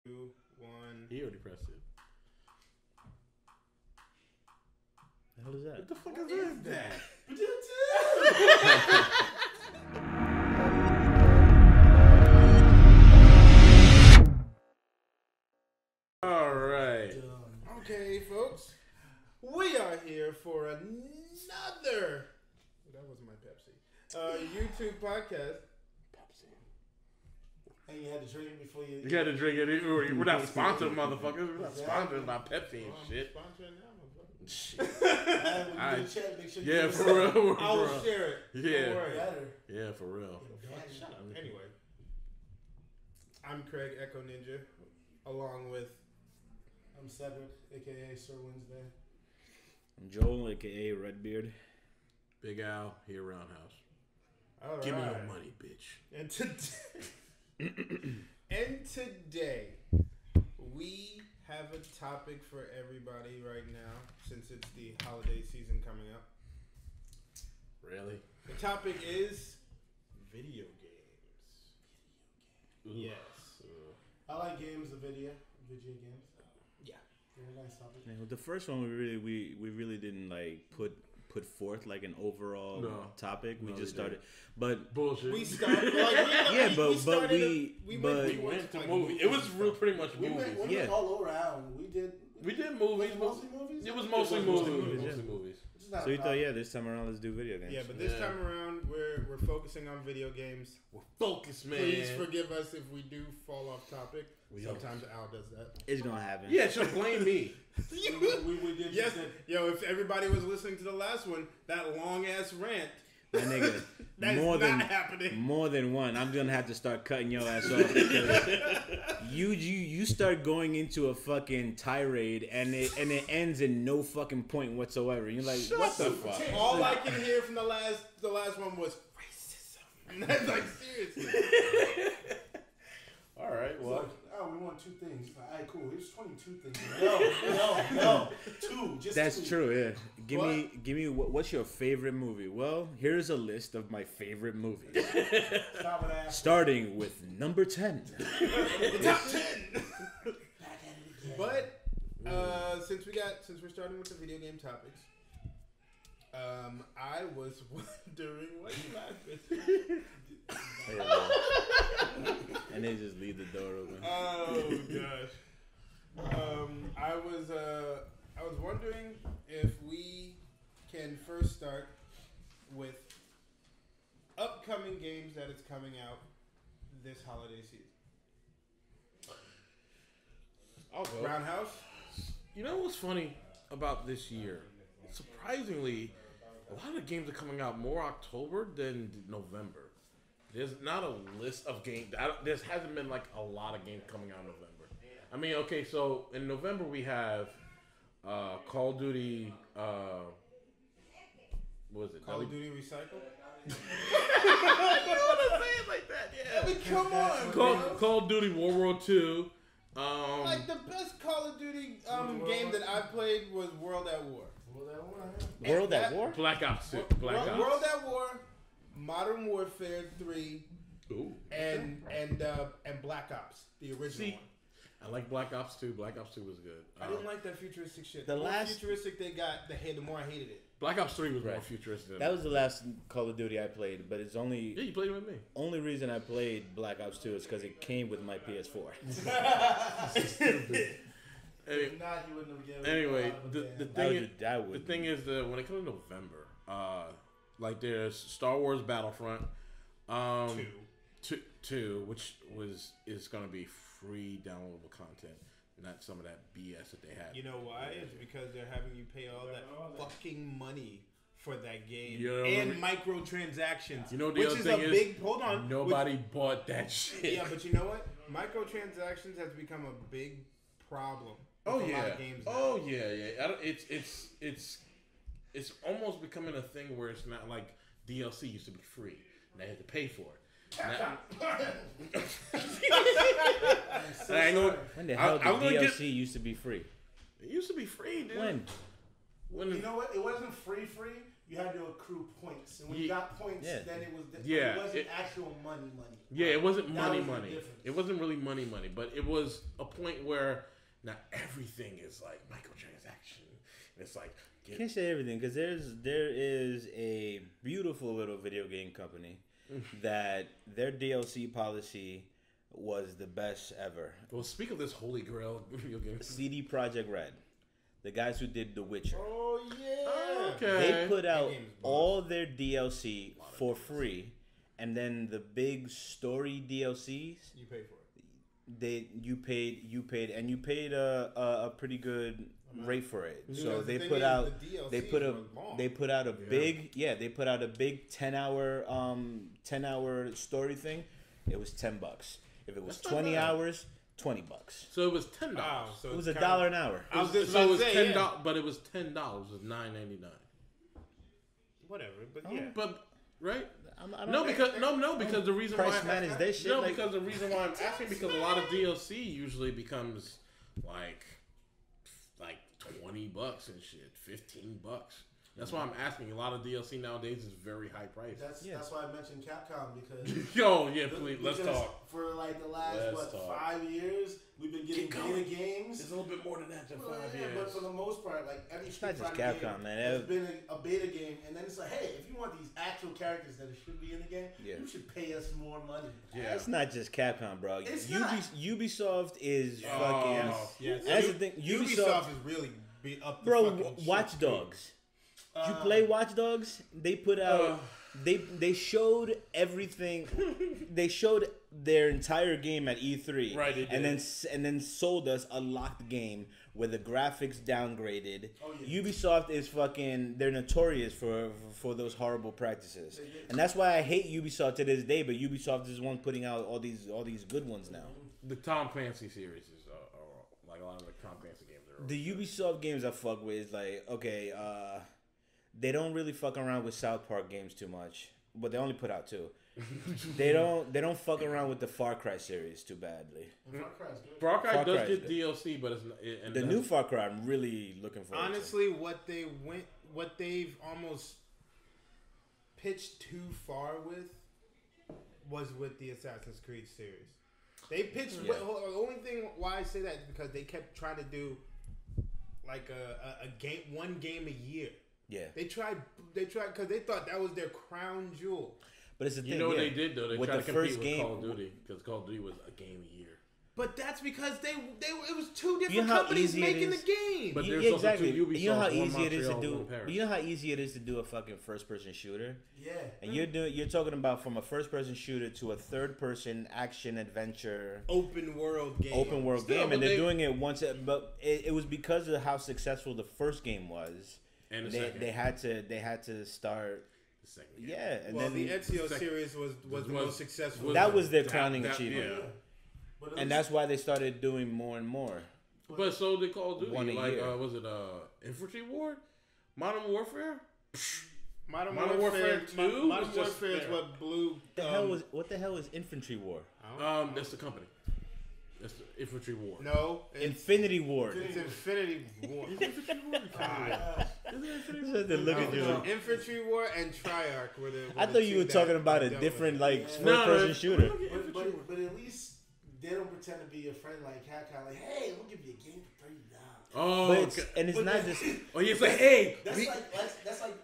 2, 1. He already pressed it. The hell is that? What the fuck is that? All right. Okay, folks. We are here for another. That was my Pepsi. YouTube podcast. And you had to drink it before you. You had to drink it. We're not sponsored, motherfuckers. We're not sponsored by Pepsi and shit. Sponsoring now, motherfucker. Shit. When you check, make sure you Yeah, do for real. I will share it. Yeah. Don't worry. Better. Yeah, for real. Shut up. Anyway, I'm Craig Echo Ninja, along with. I'm Cedric, aka Sir Wednesday. I'm Joel, aka Redbeard. Big Al here, Roundhouse. All Give me right. your money, bitch. And today, we have a topic for everybody right now, since it's the holiday season coming up. Really? The topic is video games. Yes. I like games, video games. Yeah. Very nice topic. Yeah, well, the first one we really didn't like put forth like an overall topic. We No, just we started, but Bullshit. We started. We went to movies. It was pretty much We movies. went, Yeah. all around. We did movies. mostly movies. It was mostly movies. yeah. Mostly movies. Which is not so we a thought, problem. this time around let's do video games. Yeah, but this Yeah. time around, we're focusing on video games. We're focused, man. Please forgive us if we do fall off topic. We Sometimes Al does that. it's gonna happen. Yeah, she'll blame me. We did. Yes, just did- yo, if everybody was listening to the last one, that long ass rant, My nigga, that's more not than happening. more than one. I'm gonna have to start cutting your ass off because you start going into a fucking tirade and it ends in no fucking point whatsoever. You're like, what the fuck? All I can hear from the last one was racism. That's like seriously. All right, well. Look, we want two things. All right, cool. Here's 22 things. No. Two. Just That's two. true. Yeah. Give me what's your favorite movie? Well, here's a list of my favorite movies, Stop with that. starting with number 10. The top 10. Back at it again. But since we're starting with the video game topics, I was wondering what you laughing. And they just leave the door open. Oh gosh. I was wondering if we can first start with upcoming games that is coming out this holiday season. I'll go. Roundhouse. You know what's funny about this year? Surprisingly, a lot of games are coming out more October than November. There's not a list of games. There hasn't been like a lot of games coming out in November. I mean, okay, so in November we have Call of Duty. What was it? Call of Duty Recycle. I don't want to say it like that. Yeah. I mean, come on, bro. Call of Duty World War II. Like the best Call of Duty game that I played was World at War. World at War? Black Ops 2. Black Ops. World at War, Modern Warfare 3, Ooh. and Black Ops, the original See, one. I like Black Ops 2. Black Ops 2 was good. I didn't like that futuristic shit. The The more last- futuristic they got, the more I hated it. Black Ops 3 was more Right. futuristic than That was the last Call of Duty I played, but it's Yeah, only you played it with me. reason I played Black Ops 2 is because it came with my PS4. Any- If not, you wouldn't have given Anyway, it the a damn. thing is that when it comes to November, like there's Star Wars Battlefront, two, which is gonna be free downloadable content, not some of that BS that they had. You know why? It's because they're having you pay all that fucking money for that game You know, and microtransactions. You know the which other is thing a is big. Hold on. Nobody bought that shit. Yeah, but you know what? Microtransactions has become a big problem. Oh with a lot yeah. of games now. Oh yeah. I don't, it's almost becoming a thing where it's not like DLC used to be free. Now you have to pay for it. Now, I ain't gonna- When the hell I'm did gonna DLC used to be free? it used to be free, dude. When? When You know what? It wasn't free. you had to accrue points, and when you got points, then it was Yeah, it wasn't actual money. Yeah, it wasn't That money. was the difference. It wasn't really money, but it was a point where now everything is like microtransaction. It's like Can't say everything because there is a beautiful little video game company that their DLC policy was the best ever. Well, speak of this holy grail video game. CD Projekt Red, the guys who did The Witcher. Oh yeah. Okay. They put out game's boss. all their DLC for free, and then the big story DLCs. You pay for it. You paid a pretty good rate for it. So Because they the put thing out is, the DLCs they put a were long. they put out a big 10-hour story thing. It was $10. If it was That's not 20 bad. hours, $20. So it was $10. Wow, so It was it's $1 an hour. I was just So about it to was say, $10, yeah. but it was $10. It was $9.99. Whatever, but yeah. But right? I don't No, because the reason why price manage their shit. no, like, because the reason why I'm asking because a lot of DLC usually becomes like $20 and shit, $15. That's why I'm asking. A lot of DLC nowadays is very high price. That's why I mentioned Capcom because. Yo, yeah, please, let's because talk. For like the last Let's talk. 5 years, we've been getting Keep going. beta games. It's a little bit more than that than 5 Yeah, years. but for the most part, like every It's not Street just Fighter Capcom, game man. has been a beta game, and then it's like, hey, if you want these actual characters that should be in the game, Yeah. you should pay us more money. Yeah. It's not just Capcom, bro. It's not. Ubisoft is Oh. fucking. Yes. That's the thing. Ubisoft is really up the Bro, fucking shit Watch street. Dogs. Did you play Watch Dogs? They put out. They showed everything. They showed their entire game at E3, Right, they and did. then sold us a locked game with the graphics downgraded. Oh, yeah. Ubisoft is fucking. They're notorious for those horrible practices, and that's why I hate Ubisoft to this day. But Ubisoft is one putting out all these good ones now. The Tom Clancy series is like a lot of the Tom Clancy games are. The Ubisoft games I fuck with is like, okay, they don't really fuck around with South Park games too much, but they only put out 2. They don't fuck around with the Far Cry series too badly. And Far Cry's good. Far Cry Far does Cry is get good. DLC, but it's not, and The that's- new Far Cry, I'm really looking forward Honestly, what they've almost pitched too far with was with the Assassin's Creed series. They pitched. Yeah. The only thing why I say that is because they kept trying to do like a game, one game a year. to. Yeah, They tried because they thought that was their crown jewel. but it's the thing. You know what yeah. they did though? They With tried the to compete first with game- Call of Duty because Call of Duty was a game a year. But that's because it was two different You know how companies easy it making the is? game. But Yeah, there's also exactly. two Ubisofts, You know how one easy it is to Montreal, do. one Paris. You know how easy it is to do a fucking first-person shooter, Yeah. and you're talking about from a first-person shooter to a third-person action adventure. open world game. Open world Still, game, but and they're they- doing it once. But it was because of how successful the first game was. And the They second. they had to start. The second game. Yeah, and Well, then the Ezio Sec- series was the was- most successful. that was their crowning that- achievement, yeah. But at and least- that's why they started doing more and more. But so they Call of Duty, One a like year. was it Infantry War, Modern Warfare? Modern Warfare Warfare 2 Modern was just Warfare is there. what blew. What the hell was Infantry War? That's the company. That's the Infantry War. No, it's Infinity War. Infinity War. Look at you. Infantry War and Treyarch were the. I thought you were talking about a different like No, first-person it's- shooter. But at least they don't pretend to be your friend like Capcom. Like, hey, we'll give you a game for $30. Oh, But it's, okay. and it's But not that- just. Oh, yeah, it's like, hey, That's we- like that's like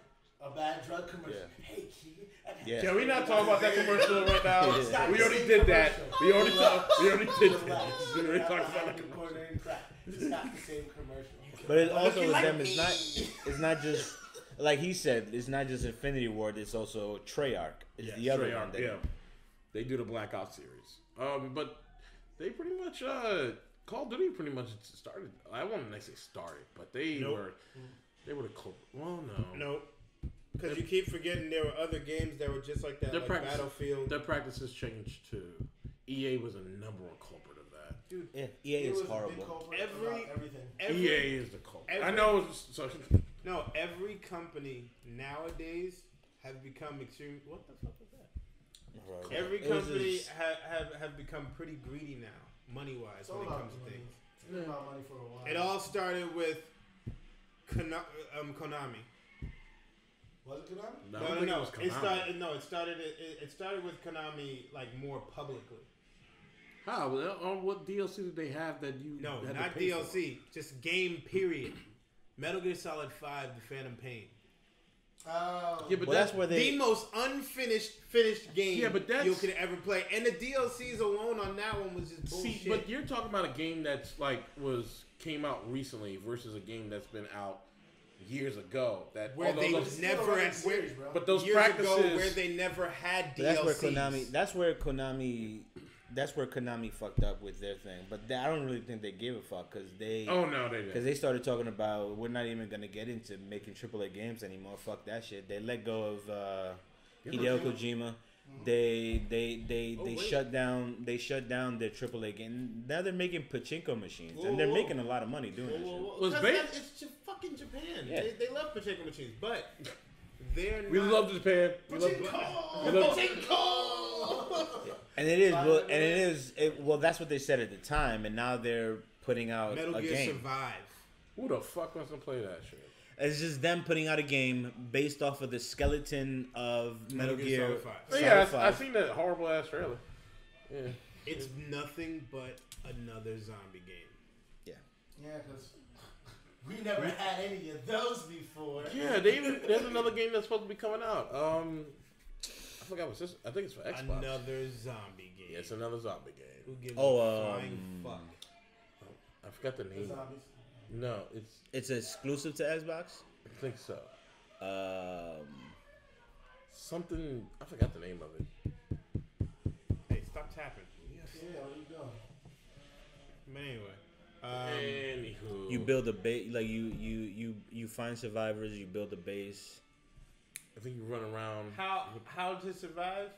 a bad drug commercial. Yeah. Hey, Keegan. Yeah. can we not talk about that commercial right now? Yeah. We already did that. We already did that. We already talked about that commercial. It's not the same commercial. But it also with like them. me. It's not just like he said. It's not just Infinity Ward. It's also Treyarch. It's the other Treyarch, one. That, yeah. They do the Black Ops series. But they pretty much Call of Duty pretty much started. I won't say started, but they Nope. were the culprit. Well, no. No, because you keep forgetting there were other games that were just like that, Their like practice- Battlefield. Their practices changed too. EA was a number one culprit of that. yeah, EA It is was a big horrible. culprit Every- about everything. EA is the culprit. I every- know. So, No, every company nowadays has become extreme. What the fuck was that? Right. Every It was company just- have become pretty greedy now, money wise, It's all when it about comes to money. things. It's been about money for a while. It all started with Konami. Was it Konami? No, I No, don't no, think no. it was Konami. It started with Konami like more publicly. How? On what DLC did they have that you? No, had not to pay for? DLC. Just game. Period. Metal Gear Solid 5: The Phantom Pain. Oh. Yeah, but Well, that's where The they. most finished game Yeah, but that's- you could ever play, and the DLCs alone on that one was just bullshit. See, but you're talking about a game that's like came out recently versus a game that's been out years ago. That Where although they those- never had, series, bro. but those years practices. ago where they never had But DLCs. That's where Konami fucked up with their thing. But I don't really think they gave a fuck because they. Oh no, they Because didn't. they started talking about we're not even gonna get into making AAA games anymore. Fuck that shit. They let go of Hideo Kojima. They wait. shut down. They shut down their AAA game. Now they're making pachinko machines, and they're Whoa. making a lot of money doing that shit. Was Because ba- it's just fucking Japan. Yeah. They love pachinko machines, but they're We not. love Japan. We love. We love And it is, well, and it is. Well, that's what they said at the time, and now they're putting out Metal a Gear game. Survive. Who the fuck wants to play that shit? It's just them putting out a game based off of the skeleton of Metal Gear. Solid 5. Oh, Solid yeah, I 5. seen that horrible ass trailer. Yeah. It's nothing but another zombie game. Yeah. Yeah, because we never had any of those before. Yeah, there's another game that's supposed to be coming out. I forgot what's this. I think it's for Xbox. Another zombie game. Yeah, it's another zombie game. Who gives Oh, a flying fuck? I forgot the The name. zombies. No, it's. It's exclusive to Xbox. I think so. Something. I forgot the name of it. Hey, stop tapping. Yeah, what are you doing? But anyway, Anywho, You build a base, like you find survivors. You build a base. I think you run around. how to survive?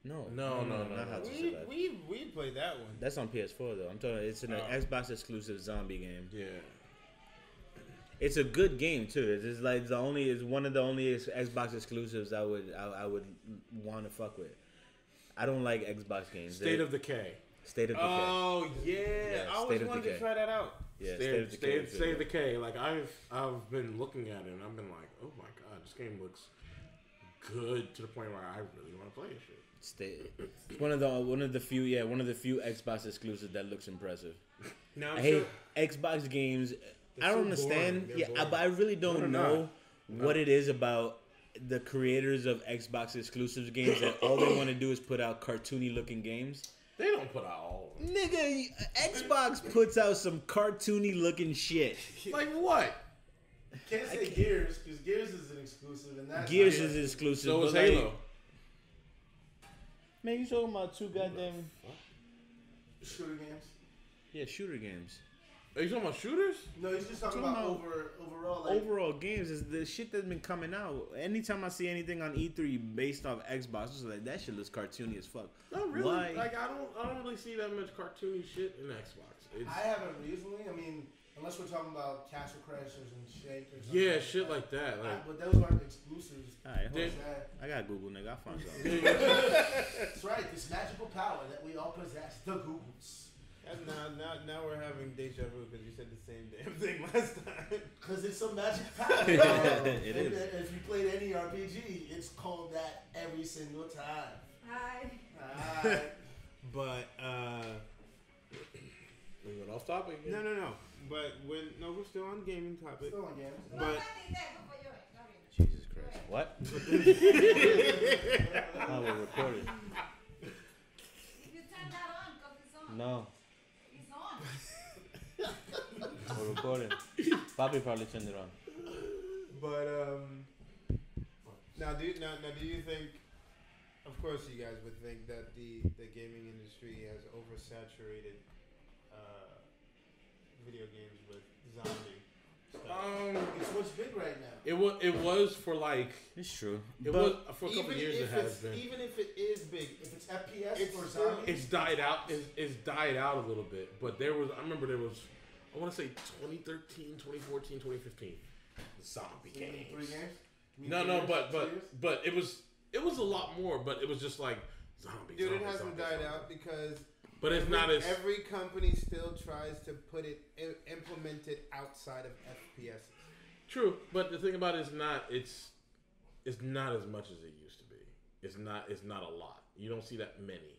No, No. not how to survive. We played that one. That's on PS4 though. I'm talking. It's an Oh. Xbox exclusive zombie game. Yeah. It's a good game too. It's just like it's one of the only Xbox exclusives I would want to fuck with. I don't like Xbox games. State of Decay. State of Decay. Oh yeah, Yeah, I State always of wanted to Decay. try that out. Yeah, State of Decay. Like I've been looking at it and I've been like, oh my god, this game looks good to the point where I really want to play it. Shit. It's one of the few Xbox exclusives that looks impressive. Now I I'm hate sure Xbox games. They're I don't so understand. boring. They're boring. But I really No, don't they're know what it is about the creators of Xbox exclusive games that all they want to do is put out cartoony looking games. They don't put out all of them. Nigga, Xbox puts out some cartoony looking shit. Like what? Can't say Gears because Gears is an exclusive, and that's Gears not- is exclusive. So is but, like, Halo. Man, you talking about two goddamn shooter games. shooter games. Are you talking about shooters? No, he's just talking Talking about about overall. Like, Overall games is the shit that's been coming out. Anytime I see anything on E3 based off Xbox, it's like that shit looks cartoony as fuck. No, really. Why? Like I don't really see that much cartoony shit in Xbox. It's, I haven't recently. I mean, unless we're talking about Castle Crashers and Shake or something. yeah, shit like that. Like But those aren't exclusives. Alright, hold Did- on. That- I got Google, nigga. I'll find something. That's right. This magical power that we all possess, the Googles. And now we're having deja vu because you said the same damn thing last time. Because it's some magic power. It And is. If you played any RPG, it's called that every single time. Hi. Alright. But we went off topic. Again. no. But we're still on gaming topic. Still on games. But Jesus Christ. What? Oh, we're recording. You turn that on because it's on. No, It's on. we're recording. Bobby probably turned it on. But now do you think? Of course, you guys would think that the gaming industry has oversaturated video games with zombie stuff. It's what's big right now. It was for like It's true. it But was for a couple Even years. It if has it's been. even if it is big, If it's FPS It's or still- zombies, It's died out. It's died out a little bit, but there was. I remember there was. I want to say 2013, 2014, 2015. Zombie games. 3 games. You mean No, 3 no, years? but 2 years? but it was a lot more. But it was just like zombies. dude, it zombies, hasn't zombies, died zombies. out because But it's not as every company still tries to put it implement it outside of FPS. true. But the thing about it is not. It's it's not as much as it used to be. It's not a lot. You don't see that many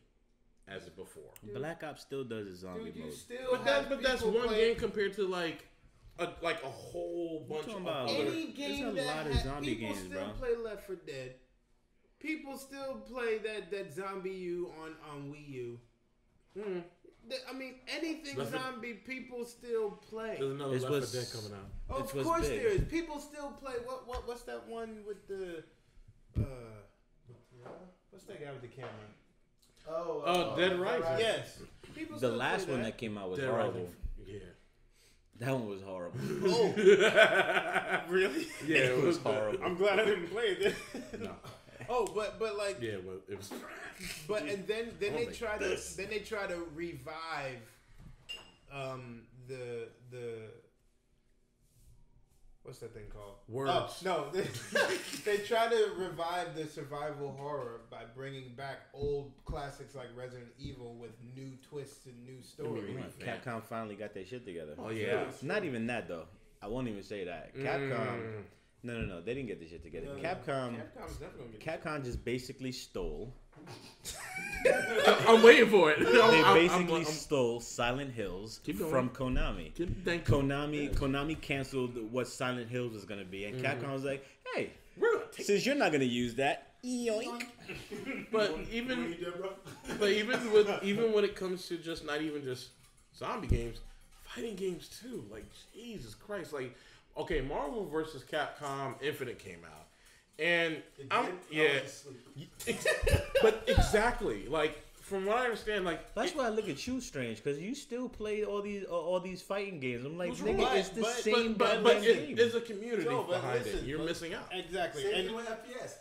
as before. Black Ops still does a zombie Dude, you mode. still But that's people one play- game compared to like a whole bunch talking of about other. Any game a that lot of had- zombie people games, still bro. play Left 4 Dead. People still play that Zombie U on Wii U. Mm. I mean, anything Left 4 zombie, people still play. There's another This Left 4 was- Dead coming out. Of was course big. there is. People still play. What's that one with the what's that guy with the camera? Dead Rising. Yes. People The still last play one that. that came out was Dead horrible. Rising. Yeah. That one was horrible. Oh, really? Yeah, It was horrible. I'm glad I didn't play it. No. Oh, but like, Yeah, well, it was. but and then Oh they my try to revive the what's that thing called? Words. Oh, no, they try to revive the survival horror by bringing back old classics like Resident Evil with new twists and new stories. Yeah. Capcom finally got their shit together. Oh yeah. Not even that though. I won't even say that. Capcom. No. They didn't get the shit together. No, Capcom. Capcom's definitely gonna get Capcom just basically stole. I'm waiting for it. They basically stole Silent Hills Keep going. from Konami. Thank you. Konami canceled what Silent Hills was gonna be, and Capcom was like, "Hey, We're gonna take. since you're not gonna use that, yoink." But even when it comes to just not even just zombie games, fighting games too. Like Jesus Christ. Like okay, Marvel vs. Capcom Infinite came out, and but exactly like from what I understand, like That's why I look at you strange, because you still play all these fighting games. I'm like, What's nigga, wrong? it's the But- same but goddamn game. there's a community Joe, but behind it. listen, You're but- missing out. exactly. Same And thing with FPS.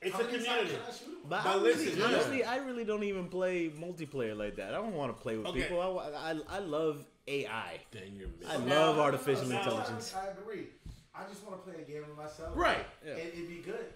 It's how a many times community. can I shoot 'em? But But honestly, listen, honestly, I really don't even play multiplayer like that. I don't want to play with Okay. people. I love AI. Then you're I missing. love No, artificial no, intelligence. I agree. I just want to play a game with myself. Right. Yeah. And it'd be good.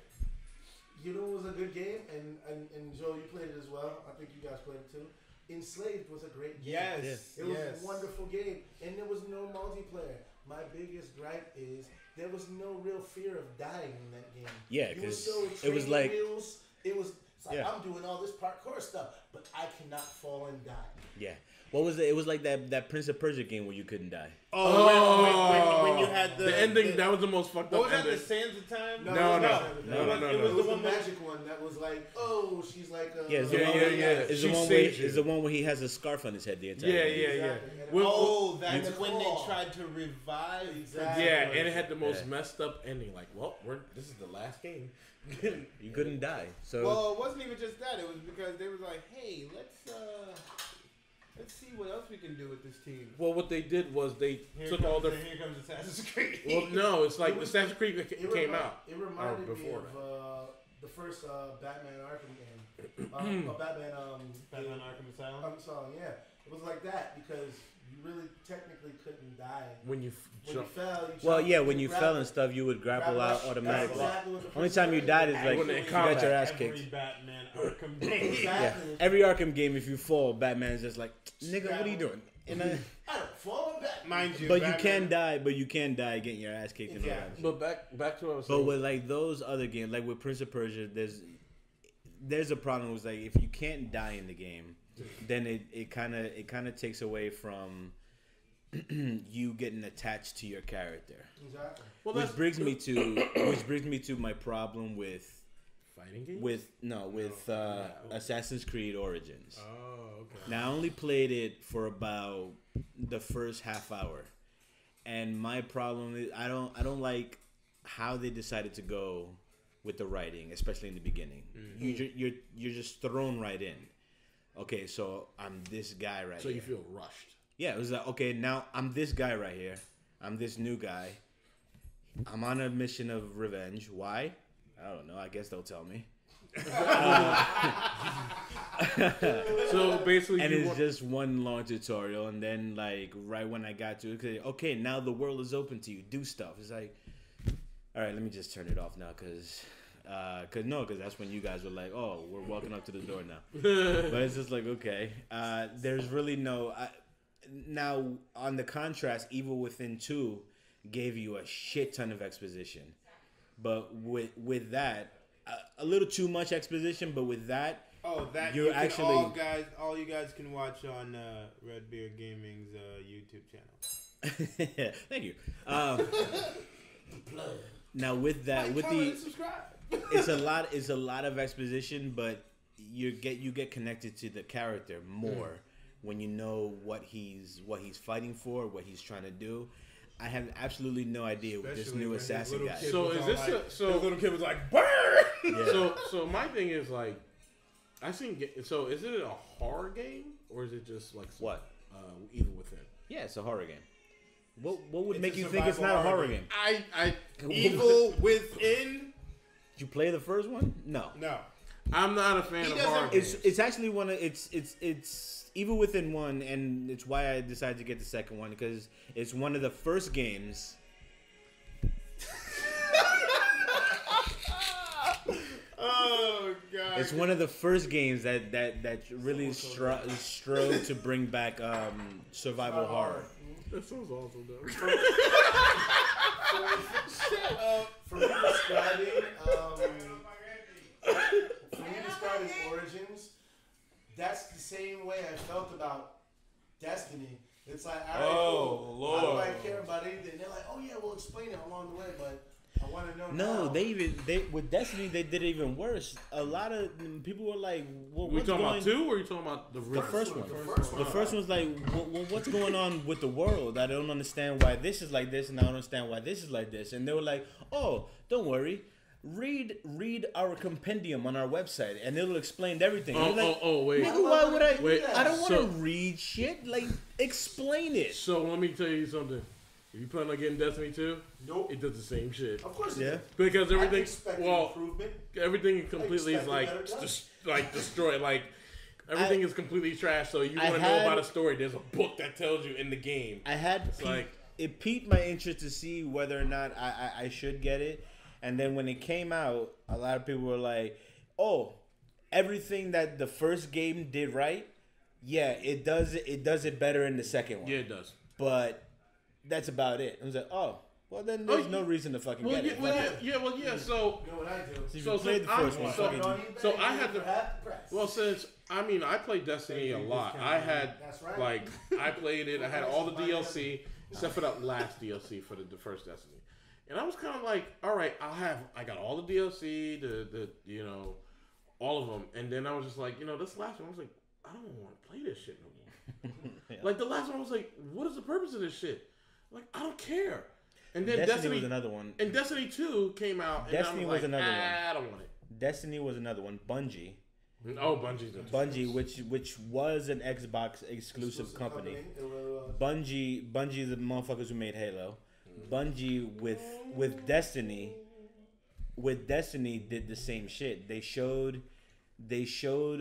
You know, it was a good game, and Joe, you played it as well. I think you guys played it too. Enslaved was a great game. Yes, It was yes. a wonderful game, and there was no multiplayer. My biggest gripe is there was no real fear of dying in that game. Yeah, You were 'cause so it was training like- wheels. It's like Yeah. I'm doing all this parkour stuff, but I cannot fall and die. Yeah. What was it? It was like that Prince of Persia game where you couldn't die. when you had the ending, that was the most fucked what up was that? The ending. Sands of Time? No. It It was was the the one where magic one that was like, oh, she's like a Yeah, it's the Yeah, one yeah, where, yeah. It's She the one where saved you. it's the one where he has a scarf on his head the entire Yeah, game. yeah, yeah. Exactly. And Well, Oh, that's You- when they Oh. tried to revive. Exactly. Yeah, and it had the most Yeah. messed up ending. Like, well, this is the last game. You couldn't die. So Well, it wasn't even just that. It was because they was like, "Hey, let's see what else we can do with this team." Well, what they did was they took all their. Here comes Assassin's Creed. Well, no, it's like It was- Assassin's Creed came out. It reminded me before of the first Batman Arkham game. Batman Batman Arkham Asylum. Song, yeah. It was like that because you really technically couldn't die. When you When jump. you fell, well, jumped, yeah, when you grabbed fell it, and stuff, you would grapple grabbed out it. automatically. That's exactly what the Only first time you Batman died is did. like When you in got combat, your ass Every kicked. Batman Arkham game. Yeah, Exactly. every Arkham game, if you fall, Batman's just like, nigga, what are you doing? And I don't fall back. Mind you, but you Batman- can die. But you can die getting your ass kicked. And all that Exactly. shit. But back to what I was But saying. with like those other games, like with Prince of Persia, there's a problem with like if you can't die in the game, then it kind of takes away from you getting attached to your character. Exactly. Well, Which that's brings me to my problem with fighting games. with Assassin's Creed Origins. Oh, okay. Now I only played it for about the first half hour, and my problem is I don't like how they decided to go with the writing, especially in the beginning. You're just thrown right in. Okay, so I'm this guy right So here. you feel rushed. Yeah, it was like, okay, now I'm this guy right here. I'm this new guy. I'm on a mission of revenge. Why? I don't know. I guess they'll tell me. So basically, And you it's want, just one long tutorial, and then like right when I got to it, okay, now the world is open to you. Do stuff. It's like, all right, let me just turn it off now, cause that's when you guys were like, oh, we're walking up to the door now. But it's just like, okay, there's really no. Now on the contrast, Evil Within 2 gave you a shit ton of exposition. But with that, a little too much exposition. But with that, that you're you can actually all you guys can watch on Redbeard Gaming's YouTube channel. Thank you. Now with that, with comment, the and subscribe. it's a lot of exposition, but you get connected to the character more when you know what he's fighting for, what he's trying to do. I have absolutely no idea what this new assassin guy. So is this his little kid was like, burn? Yeah. So my thing is like, I seen. So is it a horror game or is it just like What? Evil Within? Yeah, it's a horror game. What would It's make a you think it's not a survival horror horror game? I Evil Within? Did you play the first one? No. No. I'm not a fan of horror games. It's actually one of it's Evil Within 1, and it's why I decided to get the second one because it's one of the first games. Oh god. It's one of the first games that really strove to bring back survival horror. That sounds awesome though. For me describing Origins, that's the same way I felt about Destiny. It's like, all right, cool. Lord. How do I care about anything? They're like, oh yeah, we'll explain it along the way, but I want to know. No, now. they with Destiny they did it even worse. A lot of people were like, We what's talking going about 2 or are you talking about the first one. The The first one's like, what's going on with the world? I don't understand why this is like this, and I don't understand why this is like this. And they were like, oh, don't worry. Read our compendium on our website, and it'll explain everything. And you're like, Wait. nigga, why would I? Wait, I don't want to so- read shit. Like, explain it. So let me tell you something. If you plan on getting Destiny 2, Nope. it does the same shit. Of course, Yeah. Because I everything, expect well, improvement. everything completely is expected like, better done. like destroyed. Like everything is completely trash. So you I want to know had- about a story? There's a book that tells you in the game. I had it piqued my interest to see whether or not I should get it. And then when it came out, a lot of people were like, "Oh, everything that the first game did right, yeah, it does it better in the second one." Yeah, it does. But that's about it. I was like, "Oh, well then there's no reason to fucking Well, get yeah, it." well, Fuck yeah, it. well, yeah. So, You know what I do? So if so you played the first one, so- fucking- so I had to. Half the price. Well, since I mean, I played Destiny a lot. I had That's right. like I played it. I had all the DLC except for that last DLC for the first Destiny, and I was kind of like, all right, I got all the DLC, the all of them, and then I was just like, this last one, I was like, I don't want to play this shit no more. Yeah. Like the last one, I was like, what is the purpose of this shit? Like I don't care. And then Destiny was another one. and Destiny 2 came out. And Destiny I was was like, another one. I don't want it. Destiny was another one. Bungie, Bungie, which was an Xbox exclusive company. It was, Bungie, the motherfuckers who made Halo. Bungie with Destiny did the same shit. They showed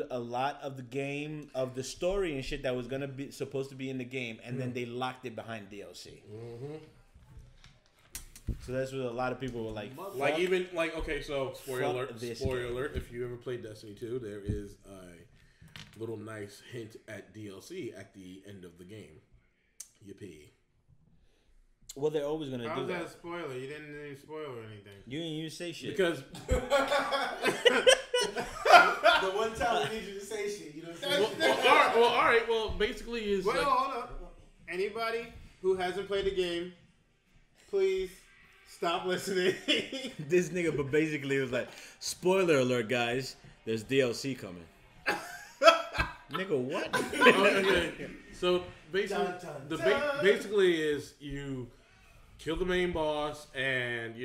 a lot of the game, of the story and shit that was gonna be supposed to be in the game, and then they locked it behind DLC. So that's what a lot of people were like. Like fuck. even like okay, so spoiler Fuck alert. this Spoiler game. alert. If you ever played Destiny 2, there is a little nice hint at DLC at the end of the game. Yippee! Well, they're always gonna How do was that a that. spoiler? You didn't even spoil anything. You didn't even say shit. Because the one time we need you to say shit. You know what I'm saying? all right. Well, basically is Well, like, hold up. Anybody who hasn't played the game, please stop listening. This nigga, but basically it was like, spoiler alert, guys. There's DLC coming. Nigga, what? okay. So basically, Dun, dun, dun. basically is you kill the main boss, and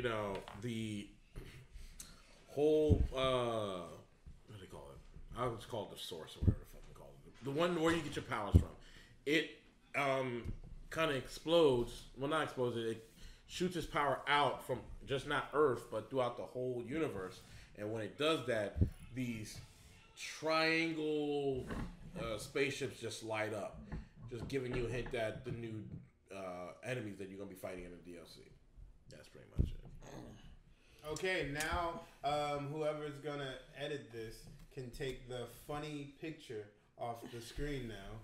the whole what do they call it? I would call it the source or whatever the fuck they call it. The one where you get your powers from. It kind of explodes. Well, not explodes. It shoots its power out from just not Earth, but throughout the whole universe. And when it does that, these triangle spaceships just light up, just giving you a hint that the new enemies that you're gonna be fighting in the DLC. That's pretty much it. Okay, now whoever's gonna edit this can take the funny picture off the screen now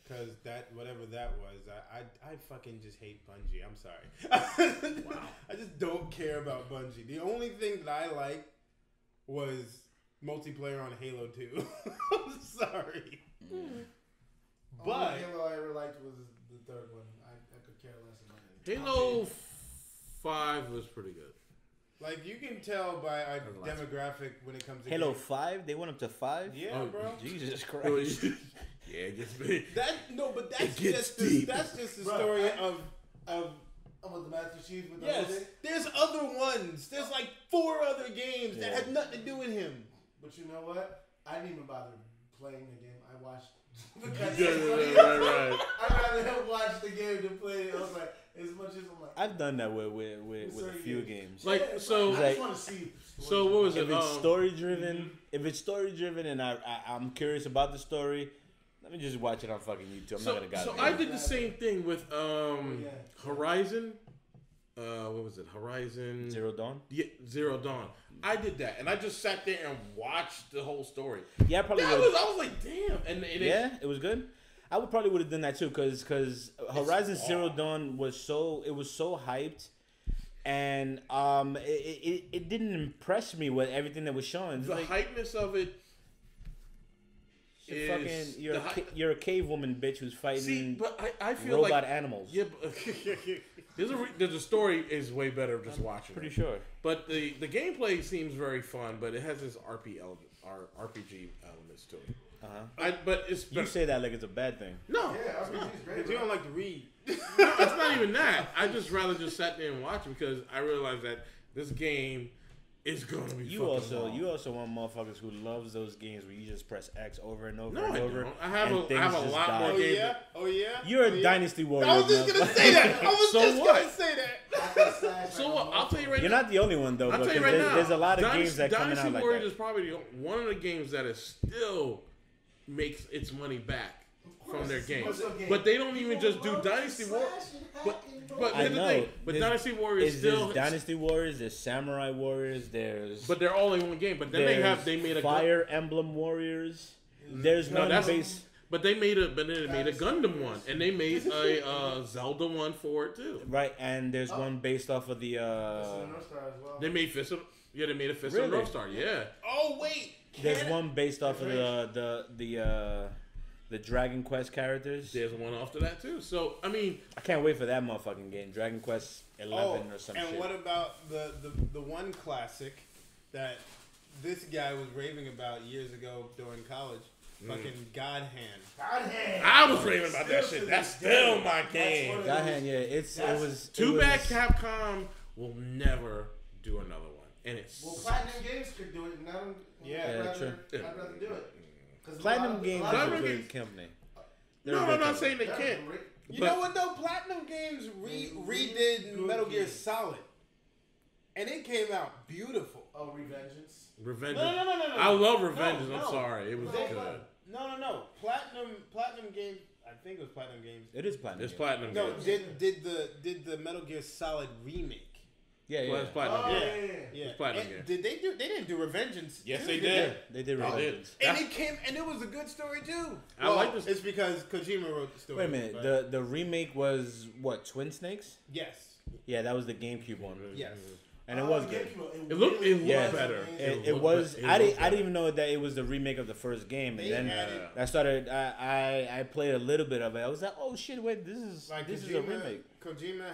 because that whatever that was, I fucking just hate Bungie. I'm sorry. Wow. I just don't care about Bungie. The only thing that I liked was multiplayer on Halo 2. I'm sorry. Only But Halo I ever liked was the third one. I could care less about it. Halo 5 was pretty good. like you can tell by our the last demographic when it comes to Halo games. 5? They went up to 5? Yeah, Oh, bro. Jesus Christ. Yeah, it gets big. That's gets just deep. that's just the Bro, story of With the Master Chief with the yes. whole thing. There's other ones. There's like 4 other games that Yeah. had nothing to do with him. But you know what? I didn't even bother playing the game. I watched the Right. I'd rather have watched the game than play it. I was like, as much as I'm like, I've done that with a certain few games. games. Like, yeah, so- I Like- just want to see. So what was it? If it's story driven, and I'm curious about the story, let me just watch it on fucking YouTube. I'm not gonna So goddamn. I did the same thing with Yeah. Horizon. What was it? Horizon Zero Dawn. Yeah, Zero Dawn. I did that, and I just sat there and watched the whole story. Yeah, I probably I would. was like, damn. And Yeah, it was good. I would probably would have done that too, because Horizon long. Zero Dawn was so hyped, and it didn't impress me with everything that was showing. It's the like, hypeness of it is fucking, you're the hy- you're a cave woman bitch who's fighting See, but I feel robot like animals. yeah, but there's a story is way better just watching. Pretty it. sure. But the gameplay seems very fun, but it has this RPG elements to it. But it's You say that like it's a bad thing. no, Yeah, it's RPG's not. great. Because you don't like to read. No, it's not even that. I just rather just sat there and watch it because I realized that this game is gonna be. You fucking also long. want motherfuckers who loves those games where you just press X over and over No, and I over. don't. I have and a things lot just more die. Oh games. yeah? Oh yeah? You're Oh, a yeah? dynasty warrior. I was just gonna say that. I was So just what? gonna say that. So what? I'll tell you right You're now. not the only one though, I'll tell because you right now. there's a lot of Dynasty, games that coming Dynasty out like Warriors that. is probably one of the games that is still makes its money back from their games. What's up, game? But they don't even just do Dynasty Warriors. But I here's the know. thing. But There's- Dynasty Warriors There's still. Dynasty Warriors, there's Samurai Warriors, there's But they're all in one game. But then they made a Fire Emblem Warriors. There's No, one that's base. But they made a Gundam one, and they made a Zelda one for it too. Right, and there's one based off of the North Star as well. They made Fist of they made a Fist Really? of North Star. Yeah, Oh wait. there's one based off of the Dragon Quest characters. there's one after that too. So I mean, I can't wait for that motherfucking game, Dragon Quest 11 or some and shit. what about the one classic that this guy was raving about years ago during college? Fucking God Hand. God hand. I was raving about that Still shit. to That's this still day. my That's game. one of God those- hand, yeah, it was Too it bad was- Capcom will never do another one, and it's Well, Platinum Games could do it, and Yeah, I'd rather, true. I'd rather do it. 'Cause Platinum Games is a Platinum good Games- company. no, I'm not saying they can't. You But- know what though? Platinum Games redid Good Metal Gear game. Solid, and it came out beautiful. Oh, Revengeance. Revenge. No. I love Revenge. No, I'm no. sorry, it was They- good. No. Platinum Games. I think it was Platinum Games. It is Platinum. It's Games. Platinum. No, Games. did the Metal Gear Solid remake? Yeah, Well, yeah. it's Platinum. Oh, Games. Yeah. It's Platinum And Games. They didn't do Revengeance. Yes, too, they did did. They did They Revengeance. did. And it was a good story too. I like this- It's because Kojima wrote the story. Wait a minute. but- The remake was what? Twin Snakes? yes. Yeah, that was the GameCube one, Yes. and it was good. It looked Yeah. better. It looked was. better. I didn't even know that it was the remake of the first game, and They then added- I started. I played a little bit of it. I was like, oh shit! Wait, this is Like this is a remake. Kojima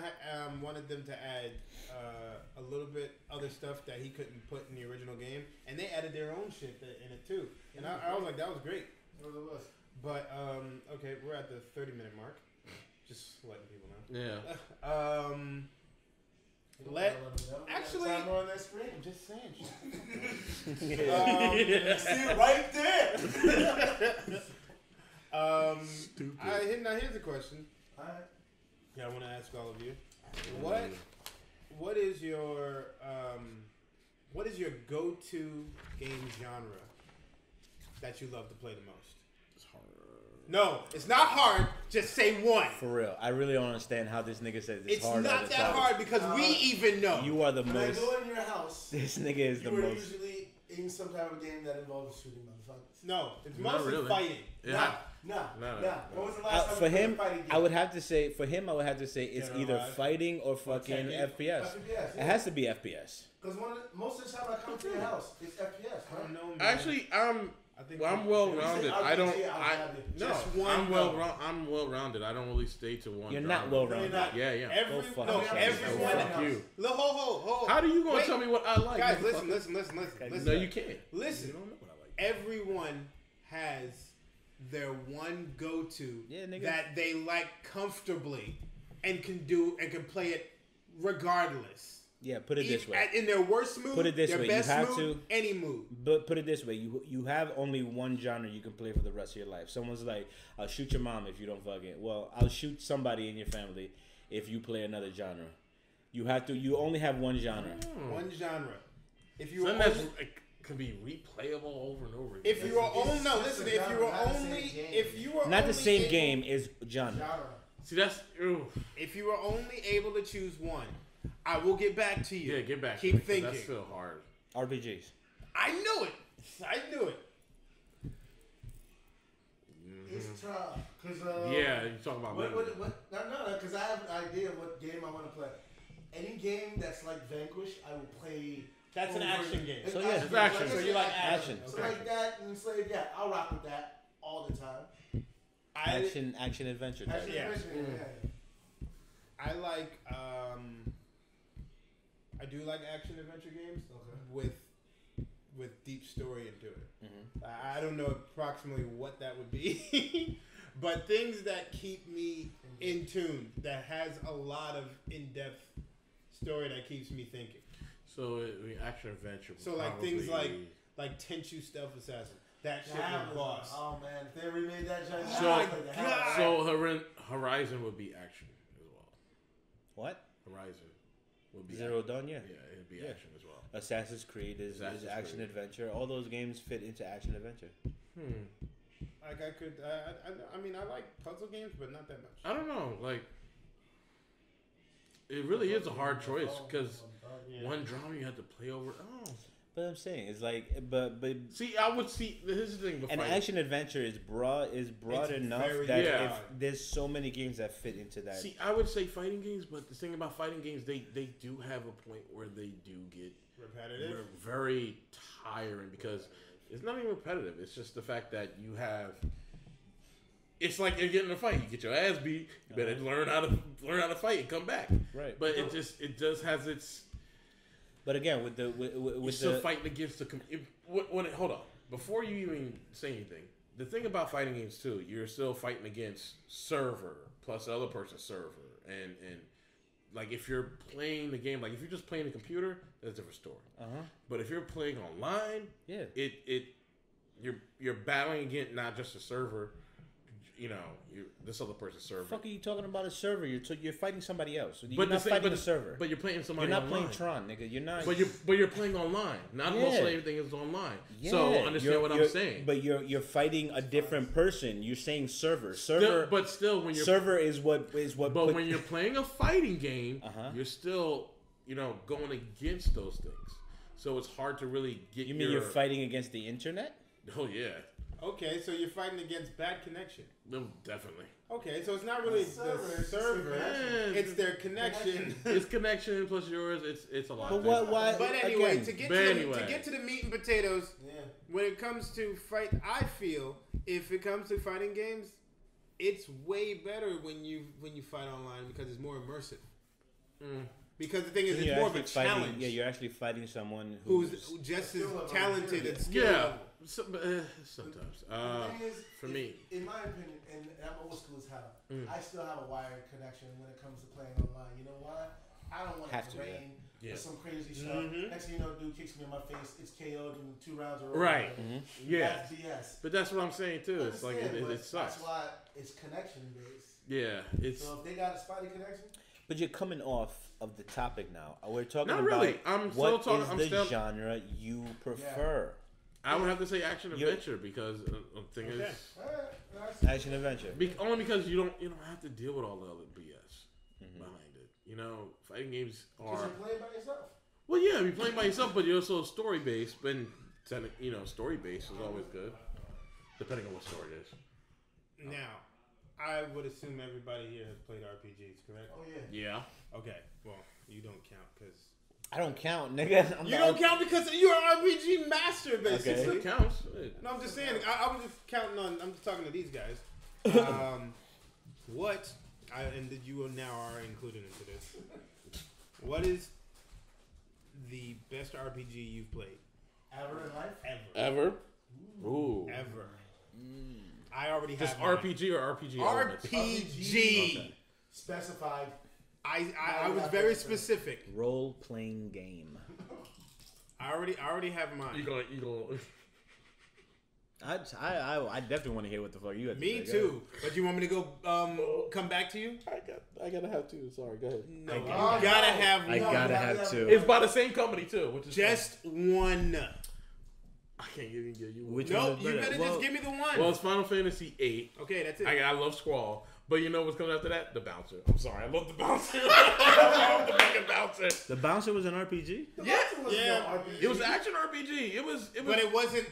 wanted them to add a little bit other stuff that he couldn't put in the original game, and they added their own shit in it too. And I was like, that was great. But okay, we're at the 30-minute mark. Just letting people know. Yeah. Actually, Time on that screen. I'm just saying. See it right there. Now here's a question. Alright. Yeah, I want to ask all of you. What is your go-to game genre that you love to play the most? No, it's not hard. Just say one. For real, I really don't understand how this nigga says It's hard. all not the that time. hard because we even know. You are the When I most. go in your house, This nigga is the you are most. usually in some type of game that involves shooting motherfuckers. No, it's Not mostly really. fighting. Yeah. Not Nah. No. When was the last time For you played him, a fighting game? I would have to say it's Dead or either Alive? fighting or fucking Tekken? FPS. FPS, It has to be FPS. Because most of the time I come to your house, it's FPS, I don't man. know, man. Actually, I think I'm well rounded. I don't. No, Just one, I'm though. I'm well rounded. I don't really stay to one. You're genre. not well rounded. not. Yeah, yeah. Every, fuck no, yourself. everyone. Fuck you. Look, hold. How do you gonna Wait. tell me what I like? Guys, motherfucker? listen. No, you can't. Listen. You don't know what I like. Everyone has their one go-to Yeah, nigga. that they like comfortably and can play it regardless. Yeah, put it this way. In their worst mood, Put it this their way, you best have mood, any mood. But put it this way, you have only one genre you can play for the rest of your life. Someone's like, I'll shoot your mom if you don't fucking. Well, I'll shoot somebody in your family if you play another genre. You only have one genre. One genre. If you Something were that's only, can be replayable over and over again. if you were only It's no, just listen. a If you were genre, not the same only, game. if you were Not the only same able- game is genre. Genre. See, that's If you were only able to choose one, I will get back to you. yeah. Get back. Keep to me, 'cause thinking. That's still hard. RPGs. I knew it. It's tough. Cause, Yeah, you talking about What, me. no, because I have an idea of what game I want to play. Any game that's like Vanquish, I will play. That's an over- action game. It's So, yeah, action it's game. action. Like I So said, you like action. So like that and Slave, yeah, I'll rock with that all the time. Action adventure type. Action, Yeah. adventure, yeah. I like I do like action adventure games with deep story into it. I don't know approximately what that would be, but things that keep me in tune, that has a lot of in-depth story that keeps me thinking. So action adventure. So like things like Tenchu Stealth Assassin. That shit That was was boss. Oh man, if they remade that giant. So Horizon would be action as well. What? Horizon would be Zero action. Dawn, yeah. Yeah, it'd be Yeah. action as well. Assassin's Creed is Assassin's action Creed. adventure. All those games fit into action adventure. Like I could, I mean, I like puzzle games, but not that much. I don't know. Like, it really is a hard choice because one drama you have to play over. Oh, But I'm saying it's like, but see, I would see. Here's the thing. an action adventure is broad It's enough very that broad. if there's so many games that fit into that. See, I would say fighting games, but the thing about fighting games, they do have a point where they do get Repetitive. very tiring because it's not even repetitive. It's just the fact that you have. It's like you're getting in a fight. You get your ass beat. You better learn how to fight and come back. Right. But it just has its. But again, with You're with still the fighting against the. Hold on. Before you even say anything, the thing about fighting games too, you're still fighting against server plus the other person's server, and like if you're playing the game, like if you're just playing the computer, that's a different story. But if you're playing online, yeah. you're battling against not just a server, this other person's server. Fuck are you talking about a server? You're fighting somebody else. You're But not the thing, fighting but a server. But you're playing somebody. You're not online. playing Tron, nigga. You're not. But you're playing online. Not Yeah. most of everything is online. Yeah, So understand what I'm saying. But you're fighting a different person. You're saying server. Server. But still, when you're server is what. But when you're playing a fighting game, Uh-huh. you're still, going against those things. So it's hard to really get. You mean you're fighting against the internet? Oh yeah, Okay, so you're fighting against bad connection. no, definitely. Okay, so it's not really The server, the it's server. Yeah, It's their connection. It's connection plus yours. It's a lot. But what? Why? But anyway, again, to get But to anyway. the meat and potatoes, Yeah. when it comes to fight, I feel if it comes to fighting games, it's way better when you fight online because it's more immersive. Because the thing is, you're it's more of a actually fighting- challenge. Yeah, you're actually fighing someone who's who's just as Skill level, talented yeah. and skilled. Yeah, level. sometimes. The thing is, for me. in my opinion, and I'm old school as hell, I still have a wired connection when it comes to playing online. You know why? I don't want it Have to to, yeah. rain Yeah. or some crazy stuff. Mhm. Next thing you know, dude kicks me in my face. It's KO'd in 2 rounds or Right. Yeah, That's BS. but that's what I'm saying too. It's like Understand, but it sucks. That's why it's connection based. Yeah, it's So if they got a spotty connection, But you're coming off of the topic now. We're talking Not about really. I'm still what talking- is I'm the still- genre you prefer. I would have to say action You're- adventure because the thing Okay. is. that's Action adventure. Only because you don't have to deal with all the other BS behind it. Fighting games because are you're playing by yourself. well, yeah, you're playing by yourself, but you're also story based. But story based is always good, depending on what story it is. Now, I would assume everybody here has played RPGs, correct? Oh yeah. Yeah. Okay. Well, you don't count because I don't count, nigga. you don't count because you're an RPG master, basically. Okay. It counts. No, I'm just saying. I was just counting on. I'm just talking to these guys. And you now are included into this. What is the best RPG you've played Ever in life? Ever? Ooh. ever? I already Just have mine. RPG or RPG elements? RPG. Okay. Specified. I was very specific. Role playing game. I already have mine. You gonna I definitely want to hear what the fuck you had to Me say. too. But you want me to go come back to you? I gotta have two. Sorry, go ahead. No, you gotta have one. I gotta have two. It's by the same company too, which is Just one. I can't even give you one. Which No, one was you better? better just give me the one. Well, it's Final Fantasy VIII. Okay, that's it. I love Squall, but you know what's coming after that? The Bouncer. I'm sorry, I love the Bouncer. I love the fucking Bouncer. The Bouncer was an RPG? Yeah. It was an action RPG. It was. But it wasn't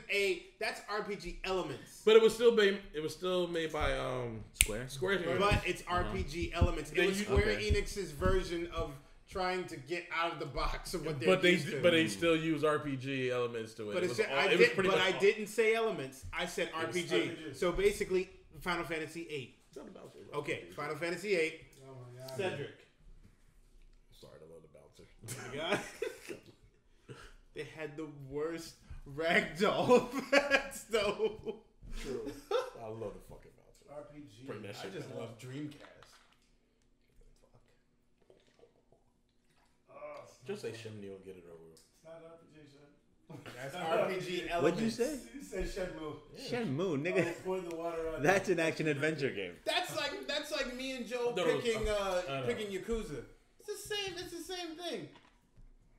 that's RPG elements. But it was still made. It was still made by Square? Square Enix. But it's RPG elements. It They was use- Square okay. Enix's version of trying to get out of the box of what they're But used to. they still use RPG elements to it. But It was it's, all- I, it was did, pretty but much I all- didn't say elements. I said was RPG. RPG. So basically, Final Fantasy VIII. It's not the Bouncer. Okay, Final Fantasy VIII. Oh my god. Cedric. Sorry, I love the Bouncer. Oh my God. They had the worst ragdoll effects, though. True. I love the fucking Bouncer. RPG. Bring that I shit just back. love Dreamcast. Oh, Just say Shenmue and get it over with. it's not RPG, son. That's RPG elements. What'd you say? You said Shenmue. Shenmue, nigga. Pour the water on. That's an action adventure game. That's like me and Joe No, picking I know. picking Yakuza. It's the same thing.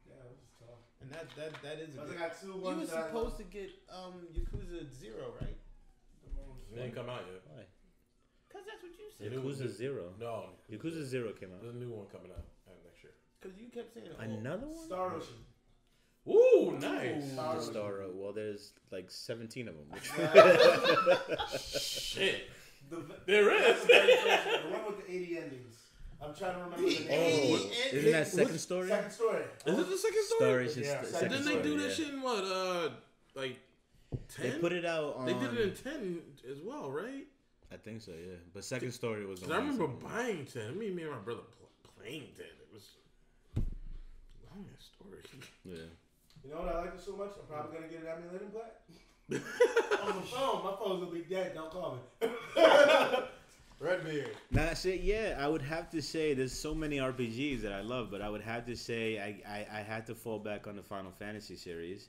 Yeah, it was tough. And that is a I good. got two You ones were that I supposed love. to get Yakuza 0, right? It didn't come out yet. Why? Cause that's what you said. Yakuza 0. No. Yakuza 0 came out. There's a new one coming out next year. Cause you kept saying Another one? Star Ocean. Ooh, nice. Star Star Road. Well, there's like 17 of them. Shit. The, There is. that's the very first one, the one with the 80 endings. I'm trying to remember the name. Oh, isn't that second story? Second story. Is it the second Star story? is just Yeah, the second second Didn't story. they do that yeah. shit in what? Like 10? They put it out on. They did it in 10 as well, right? I think so, yeah. But second story was. Because I remember buying 10. Me and my brother playing 10. It was long ass story. Yeah. You know what? I like it so much. I'm probably gonna get an emulator and play. On the phone, my phone's gonna be dead. Don't call me. Redbeard. Nah, shit, yeah. I would have to say there's so many RPGs that I love, but I would have to say I had to fall back on the Final Fantasy series.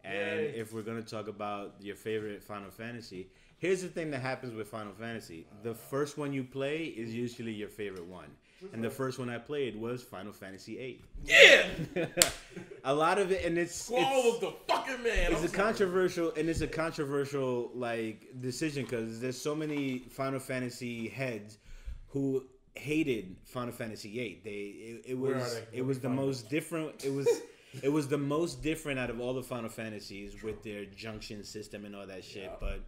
And Yay. if we're gonna talk about your favorite Final Fantasy, here's the thing that happens with Final Fantasy: the first one you play is usually your favorite one. And the first one I played was Final Fantasy VIII. Yeah! A lot of it, and Squall was the fucking man. it's a controversial like decision because there's so many Final Fantasy heads who hated Final Fantasy VIII. It Where are was they? it was the most different. It was the most different out of all the Final Fantasies with their junction system and all that shit. But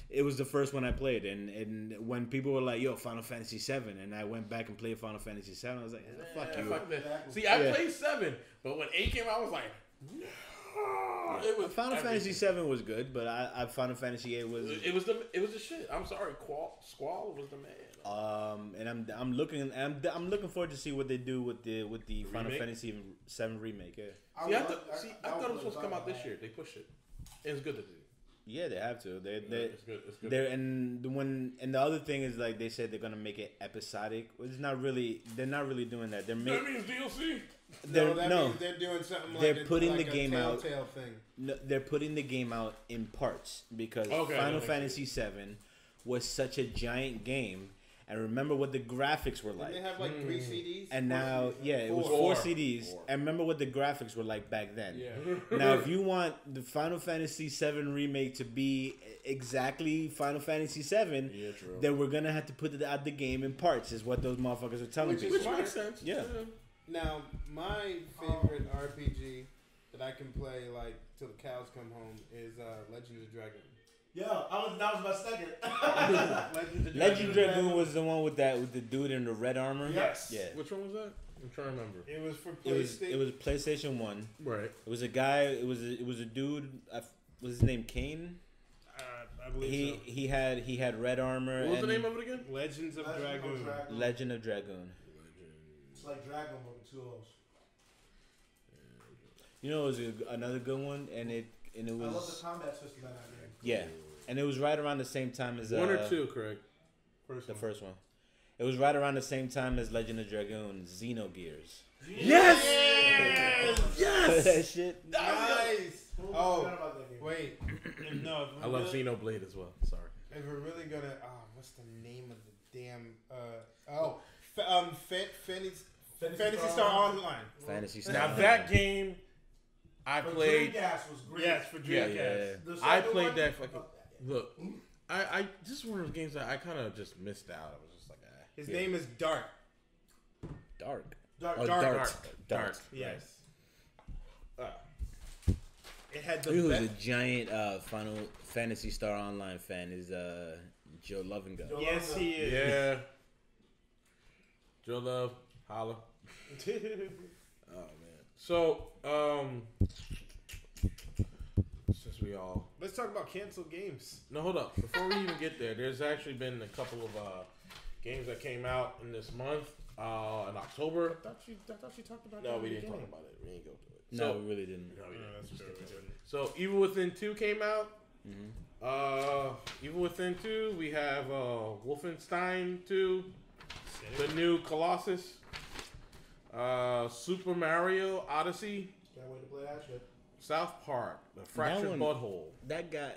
it was the first one I played, and when people were like, "Yo, Final Fantasy VII," and I went back and played Final Fantasy VII, I was like, "Fuck you." Fuck that. See, I played 7, but when 8 came out, I was like, no. It was Final everything. Fantasy VII was good, but I Final Fantasy VIII was. It was the shit. I'm sorry, Squall was the man. And I'm looking forward to see what they do with the Final remake? Fantasy VII remake. Yeah, I thought it was supposed to come out this year. They pushed it. It's good to do. yeah, they have to. They It's good. It's good. they're and the other thing is like they said they're gonna make it episodic. Well, it's not really. They're not really doing that. They're That making. means DLC. Means they're doing something like They're putting like the a game out. Telltale thing. No, they're putting the game out in parts because Okay, Final that makes Fantasy VII was such a giant game, and remember what the graphics were like. Didn't they have like 3 CDs? And now, yeah, it was 4 CDs. And remember what the graphics were like back then. Yeah. Now, if you want the Final Fantasy VII remake to be exactly Final Fantasy VII, Yeah, true. then we're gonna have to put out the game in parts. Is what those motherfuckers are telling Which is people. Which makes sense. Yeah. Now, my favorite RPG that I can play like till the cows come home is Legend of Dragon. Yo, that was my second. Legend Dragoon was the one with the dude in the red armor. Yes. Yeah. Which one was that? I'm trying to remember. It was for It was PlayStation 1. Right. It was a guy. It was a dude. Was his name Kane? I believe He had red armor. What was the and name of it again? Legends of Dragoon. Legend of Dragoon. It's like Dragon Ball with 2 O's. You know, it was another good one, and it I love the was combat system in that game. yeah, and it was right around the same time as 1 or 2, Craig? the first one. It was right around the same time as Legend of Dragoon, Xenogears. Yes! Yes! That shit. Nice. Oh, Oh, wait. No, I love Xenoblade as well. Sorry. If we're really gonna, what's the name of the damn? Fantasy Star Online. Fantasy Star. Now that game, I played. Dreamcast was great. Yes, for Yeah, Dreamcast. yeah. The I second played one- that fucking. Look, I this is one of those games that I kind of just missed out. I was just like, His name is Dark. Dark. Dark. Oh, Dark. Dart. Dark. Yes. It had the Who was best. a giant Final Fantasy Star Online fan is Joe Lovingo. Joe Yes, he is. yeah. Joe Love, holla. Oh man. So, since we all Let's talk about canceled games. no, hold up. Before we even get there, there's actually been a couple of games that came out in this month. In October. I thought you talked about. No, that we in the didn't talk beginning. about it. We didn't go to it. No, So, we really didn't. no, we didn't. That's true. We didn't. So Evil Within 2 came out. Mm-hmm. Evil Within 2, we have Wolfenstein 2, the new Colossus, Super Mario Odyssey, Can't wait to play that shit. South Park, The Fractured one- Butthole. That guy,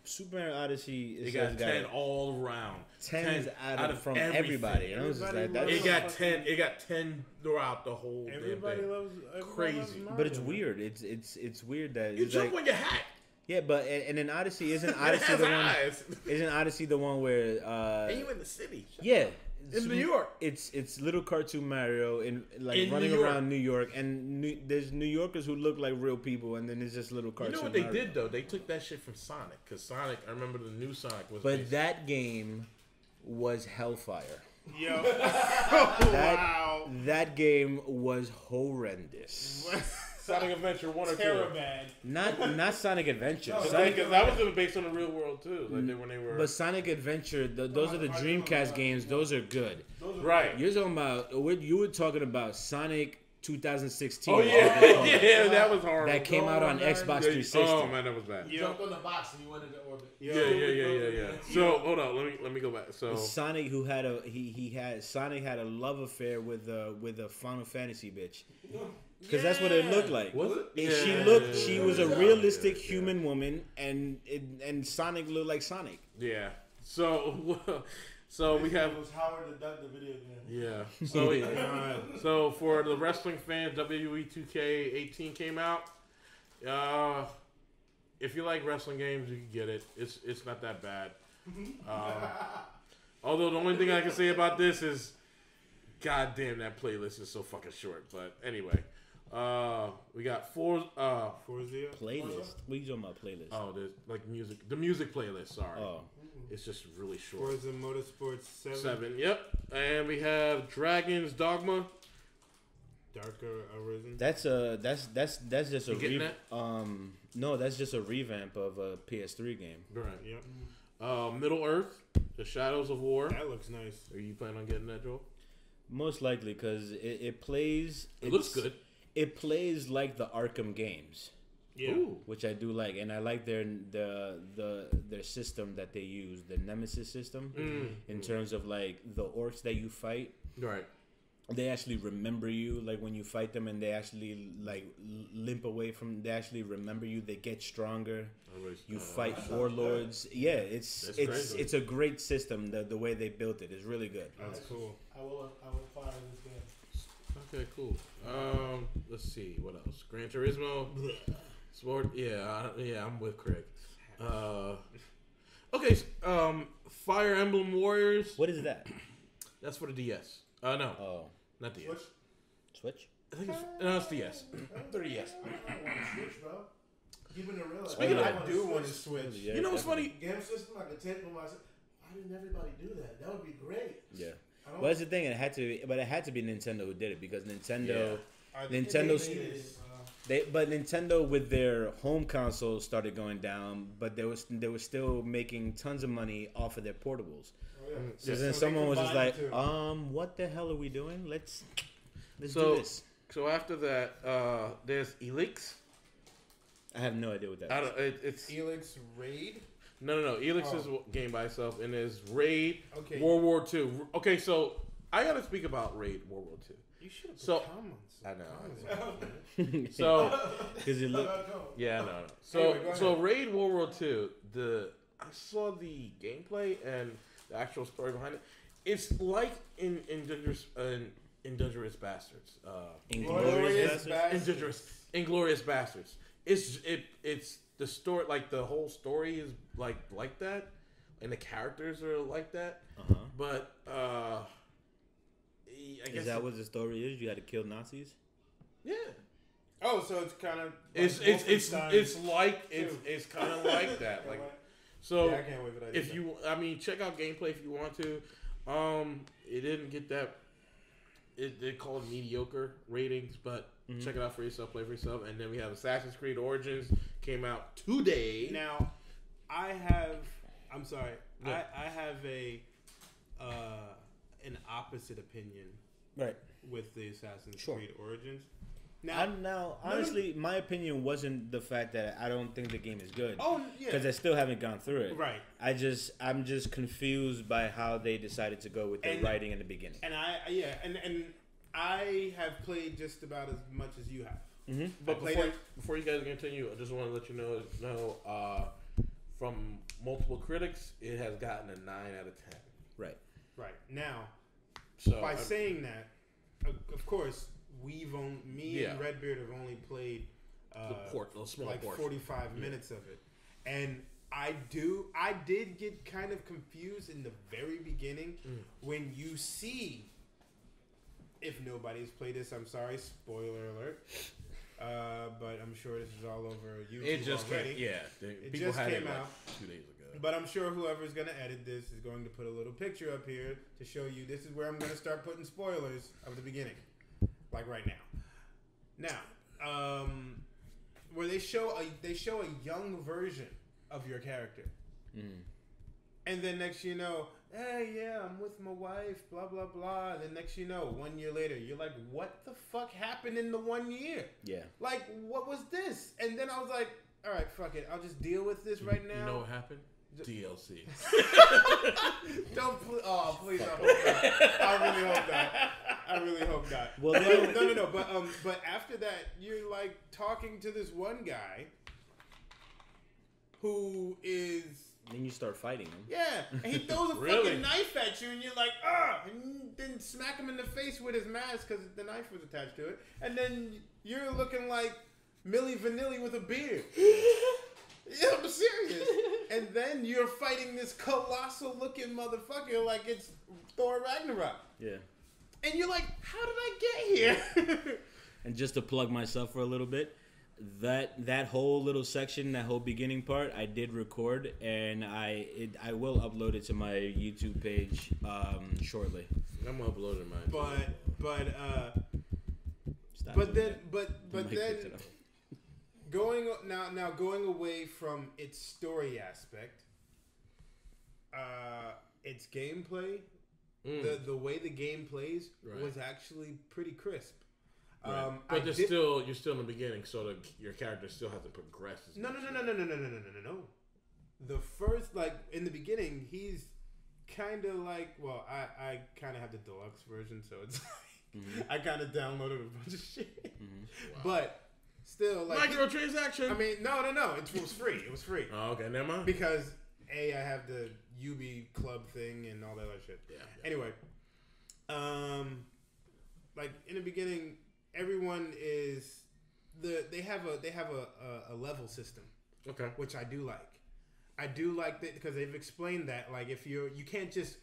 Super Mario Odyssey, It got 10 all around. 10 out of from everything. everybody. And I was just like, Everybody that's, It got 10. It got 10 throughout the whole damn Everybody thing. loves. Crazy. but it's weird. It's weird that You it's jump like, on your hat. yeah, but and then Odyssey isn't It Odyssey has the one? eyes. Isn't Odyssey the one where And you in the city. yeah, In New York. It's little cartoon Mario in like In running New York. around New York, and there's New Yorkers who look like real people, and then it's just little You cartoon. know what they Mario. did though? They took that shit from Sonic, because Sonic, I remember the new Sonic was. But based- that game was hellfire. Yo. That that game was horrendous. Sonic Adventure 1 or 2. Terrible. Not Sonic Adventure. No, Sonic, Because that was based on the real world too. Like when they were. but Sonic Adventure, those are the Dreamcast games. Those are good. Right. You're talking about you were talking about Sonic 2016. Oh yeah, yeah, that was horrible. That came out on Xbox 360. Oh man, that was bad. You jumped on the box and you went into orbit. Yeah. So hold on, let me go back. So Sonic, who had Sonic had a love affair with a Final Fantasy bitch. Because that's what it looked like. was it? She was a realistic human woman, and Sonic looked like Sonic. Yeah. So we have. It was Howard the Duck, the video game. Yeah. So for the wrestling fans, WWE 2K18 came out. If you like wrestling games, you can get it. It's not that bad. Although the only thing I can say about this is, God damn, that playlist is so fucking short. But anyway, we got Forza. Playlist. What are you talking about? Playlist. Oh, there's like music. The music playlist. Sorry, Oh. it's just really short. Forza Motorsports 7. 7. Yep. And we have Dragon's Dogma. Darker Arisen. That's just a You getting no, that's just a revamp of a PS3 game. Right. Yep. Middle Earth, The Shadows of War. That looks nice. Are you planning on getting that, Joel? Most likely because it plays. It looks good. It plays like the Arkham games, Yeah. Ooh. which I do like, and I like their system that they use, the Nemesis system, in terms of like the orcs that you fight. Right. They actually remember you, like when you fight them, and they actually like limp away from. They actually remember you. They get stronger. You fight warlords. Yeah, it's crazy. it's a great system. The way they built it is really good. That's cool. I will fire this game. Okay, cool. Let's see what else. Gran Turismo, Sport. Yeah, I'm with Craig. Okay. Fire Emblem Warriors. What is that? That's for the DS. No, Oh, not DS. Switch. I think it's DS. 3DS. I want to switch, bro. keeping it real. Speaking of- I do want to switch. Yeah, You know what's definitely. funny? Game system, I could take them. I said, why didn't everybody do that? That would be great. Yeah. I don't But that's the thing. It had to be Nintendo who did it because Nintendo. Are Nintendo's- they- But Nintendo with their home consoles started going down, but they were still making tons of money off of their portables. Oh, yeah. So Yeah, then so someone they was just like, combined the two. what the hell are we doing? Let's So- do this. So after that, there's Elix. I have no idea what that I is. don't. It's Elix Raid. no. Elix Oh. is a game by itself, and there's Raid Okay. World War II. Okay, so I gotta speak about Raid World War II. You should have put So- comments. I know. Comments. So Because it looked. yeah, no. So Anyway, go so ahead. Raid World War II. I saw the gameplay and the actual story behind it. It's like in Dangerous Bastards. Inglourious Basterds? Inglorious Bastards. It's the story, like the whole story is like that, and the characters are like that. Uh-huh. But I guess Is that what the story is? You got to kill Nazis? yeah. Oh, so it's kind of It's kind of like that. Like so. yeah, I can't wait for that. If either. you, check out gameplay if you want to. It didn't get that. They call it mediocre ratings, but check it out for yourself, play for yourself. And then we have Assassin's Creed Origins came out today. Now, I'm sorry. Yeah. I have an opposite opinion Right. with the Assassin's Sure. Creed Origins. Honestly, my opinion wasn't the fact that I don't think the game is good. Oh yeah, Because I still haven't gone through it. right. I'm just confused by how they decided to go with the And- writing in the beginning. And and I have played just about as much as you have. Mm-hmm. But I played before you guys continue, I just want to let you know from multiple critics, it has gotten a 9 out of 10. Right. Right now, So by saying that, of course, me Yeah. and Redbeard have only played the small like portion. 45 minutes of it, and I did get kind of confused in the very beginning when you see. If nobody's played this, I'm sorry, spoiler alert. But I'm sure this is all over YouTube It just already. came. Yeah, people just had came it like out. 2 days ago. But I'm sure whoever's going to edit this is going to put a little picture up here to show you this is where I'm going to start putting spoilers of the beginning. Like right now. Now, where they show a young version of your character. Mm. And then next you know, hey, yeah, I'm with my wife, blah, blah, blah. And then next you know, 1 year later, you're like, what the fuck happened in the 1 year? Yeah. Like, what was this? And then I was like, all right, fuck it. I'll just deal with this right now. You know what happened? DLC. Don't please, I hope not. I really hope not. I really hope not. Well, No. But after that, you're like talking to this one guy who is Then you start fighting them. yeah, and he throws a Really? fucking knife at you, and you're like and then smack him in the face with his mask because the knife was attached to it, and then you're looking like Milli Vanilli with a beard. Yeah, I'm serious. And then you're fighting this colossal looking motherfucker like it's Thor Ragnarok. Yeah. And you're like, how did I get here? And just to plug myself for a little bit, that whole little section, that whole beginning part, I did record, and I will upload it to my YouTube page shortly. I'm uploading mine. Stop But doing then that. but Mike then picked it up. going away from its story aspect, its gameplay, the way the game plays Right. was actually pretty crisp. Right. But you're still in the beginning, so your character still hasn't progressed. as No. much. The first, like in the beginning, he's kind of like, well, I kind of have the deluxe version, so it's like, I kind of downloaded a bunch of shit, but still, like, Microtransaction. I mean, no, it was free. It was free Oh, okay, never mind. because I have the UB club thing and all that other shit. Yeah. Anyway, like in the beginning, everyone is they have a level system, Okay. which I do like. I do like that because they've explained that like if you can't just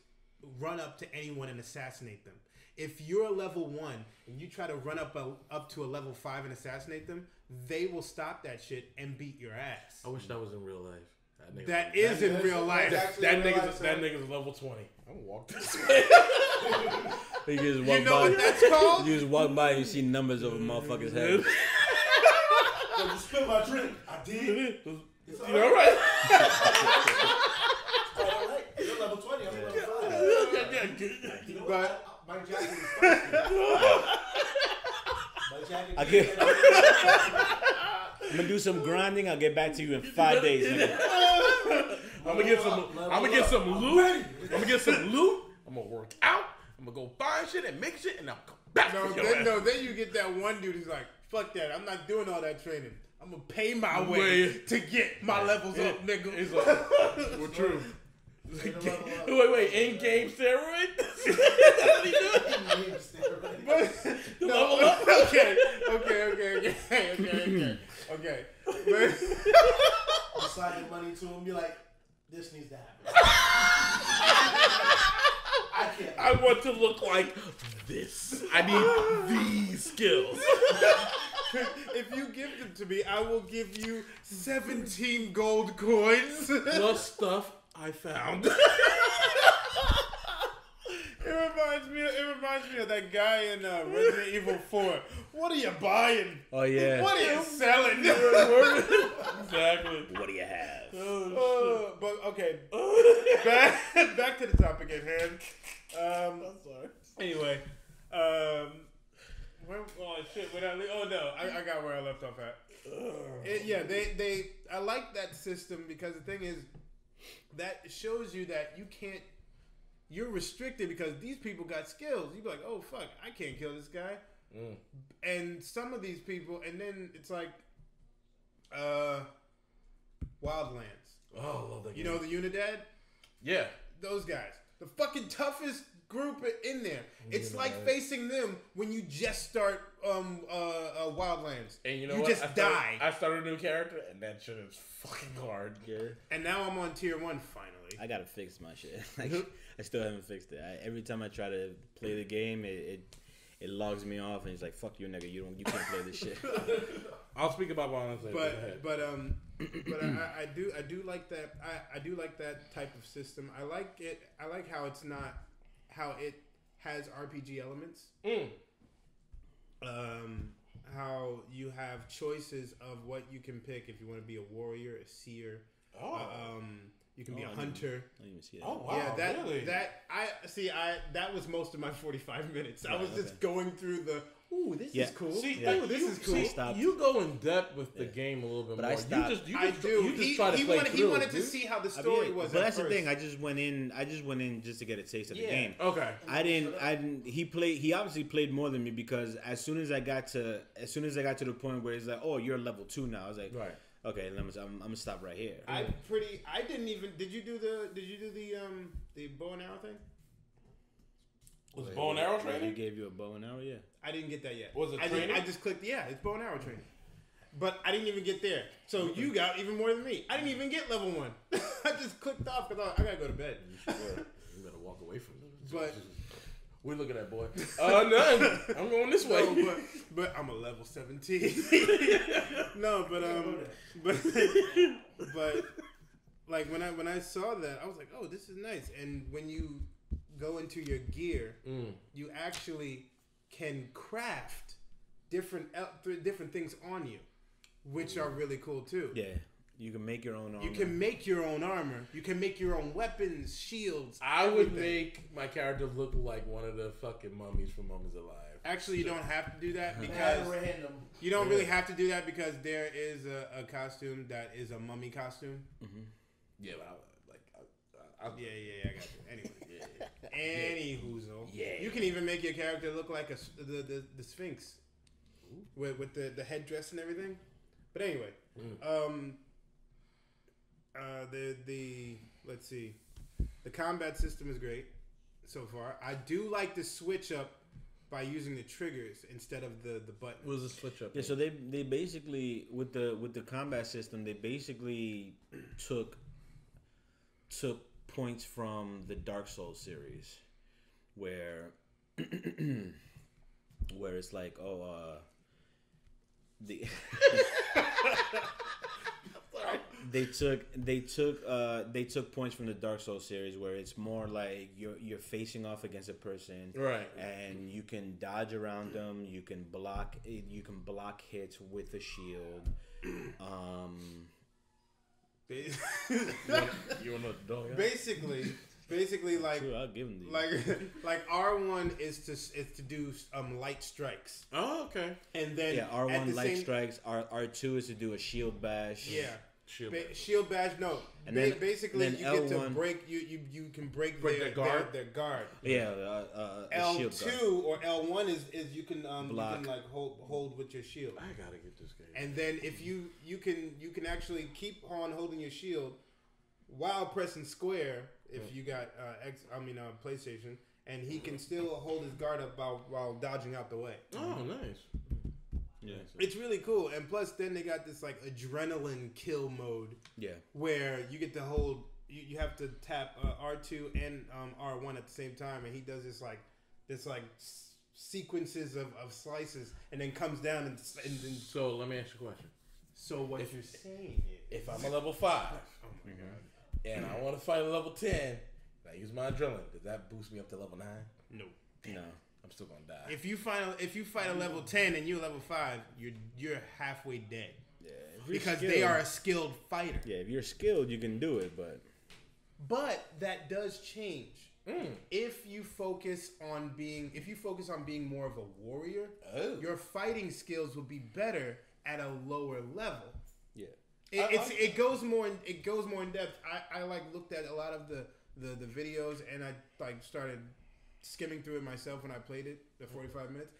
run up to anyone and assassinate them. If you're a level 1 and you try to run up to a level 5 and assassinate them, they will stop that shit and beat your ass. I wish that was in real life. That is in real life. That nigga's level 20. I'm gonna walk this way. You just walk You know what that's called? You just walk by and you see numbers over motherfuckers' heads. Yo, you spilled my drink. I did. It's all You all right. right? All right. You're level 20. I'm level 5. You know But- what? My jacket is thirsty. My jacket I is get- thirsty. I'm gonna do some grinding. I'll get back to you in 5 days. Nigga. I'm gonna get some loot. I'm gonna get some loot. I'm gonna work out. I'm gonna go find shit and make shit, and I'll come back. Then you get that one dude who's like, fuck that, I'm not doing all that training. I'm gonna pay my way to get my levels up, nigga. It's like, we're true. Wait, in-game steroid? What are you doing? No, okay. I'll sign your money to him. Be like, this needs to happen. I can't. I want to look like this. I need these skills. If you give them to me, I will give you 17 gold coins. Plus stuff I found. It reminds me of that guy in Resident Evil 4. What are you buying? Oh yeah. What are you selling? Exactly. What do you have? But okay, back to the topic at hand. I'm sorry. Anyway, where, oh shit, I got where I left off at. I like that system because the thing is, that shows you that you're restricted because these people got skills. You be like, oh fuck, I can't kill this guy. And some of these people, and then it's like, Wildlands. Oh, I love that You game. know the Unidad? Yeah. Those guys. The fucking toughest group in there. It's like facing them when you just start Wildlands. And you know you what? just die. I started a new character, and that shit is fucking hard. Yeah. And now I'm on tier 1 finally. I gotta fix my shit. Like, I still haven't fixed it. Every time I try to play the game, it logs me off, and it's like, fuck you, nigga. You can't play this shit. I'll speak about violence later. But I do like that. I do like that type of system. I like it. I like how it's not how it has RPG elements. How you have choices of what you can pick if you want to be a warrior, a seer. You can be a hunter. I didn't even see that. Oh wow! Yeah, really? that was most of my 45 minutes. I was just going through the. Ooh, this is cool. See, Ooh, this is cool. stopped. You go in depth with the game a little bit But more. I stopped. You I just do. try to play He through, wanted to dude. see how the story was. But at that's the first. thing. I just went in just to get a taste of the game. Okay. I didn't. He obviously played more than me because as soon as I got to the point where it's like, oh, you're level 2 now. I was like, Right. Okay, I'm gonna stop right here. I didn't even. Did you do the bow and arrow thing? Was bow and arrow He training? gave you a bow and arrow, yeah. I didn't get that yet. Was it I training? I just clicked. Yeah, it's bow and arrow training. But I didn't even get there. So you got even more than me. I didn't even get level 1. I just clicked off because I gotta go to bed. You better walk away from this. But We're looking at boy. None. I'm going this way. no, but I'm a level 17. No, but like when I saw that, I was like, oh, this is nice. And when you go into your gear, you actually can craft different things on you, which are really cool too. Yeah, you can make your own armor. You can make your own armor. You can make your own weapons, shields. I would everything. make my character look like one of the fucking mummies from Mummies Alive. Actually, you don't have to do that Because because random. you don't really have to do that because there is a costume that is a mummy costume. Yeah, but I Yeah, I got you. Anyway, any hoozle. Yeah. You can even make your character look like the Sphinx with the headdress and everything. But anyway, the let's see, the combat system is great so far. I do like the switch up by using the triggers instead of the button. What was the switch up? Yeah, so they basically with the combat system, they basically took points from the Dark Souls series, where where it's like, the they took points from the Dark Souls series where it's more like you're facing off against a person, Right. and you can dodge around them, you can block hits with a shield. You want to know? Basically, like True, I'll give them these. like R1 is to do light strikes, Oh, okay. and then Yeah, at R1 the light same, strikes. R2 is to do a shield bash. Yeah, Shield. shield bash. No, And then- basically then you get to L1 break you can break Break their their guard? Their guard. Yeah, a shield guard. L2 or L1 is you can Block. you can like hold with your shield. I gotta get this game. And then if you can actually keep on holding your shield while pressing square if you got PlayStation, and he can still hold his guard up while dodging out the way. Oh, nice. Yeah. It's really cool. And plus then they got this like adrenaline kill mode Yeah. where you get to hold you have to tap R2 and R1 at the same time, and he does this sequences of slices and then comes down and then So let me ask you a question. so what you're saying is If I'm a level 5 oh my god. and I want to fight a level 10, and I use my adrenaline, does that boost me up to level 9? No. No. I'm still gonna die. If you fight a level 10 and you're level 5, you're halfway dead. Yeah. Because they are a skilled fighter. Yeah, if you're skilled, you can do it, but But that does change. If you focus on being more of a warrior, Oh. your fighting skills will be better at a lower level. yeah. It goes more in depth. I like looked at a lot of the videos, and I like started skimming through it myself when I played it, the 45 minutes.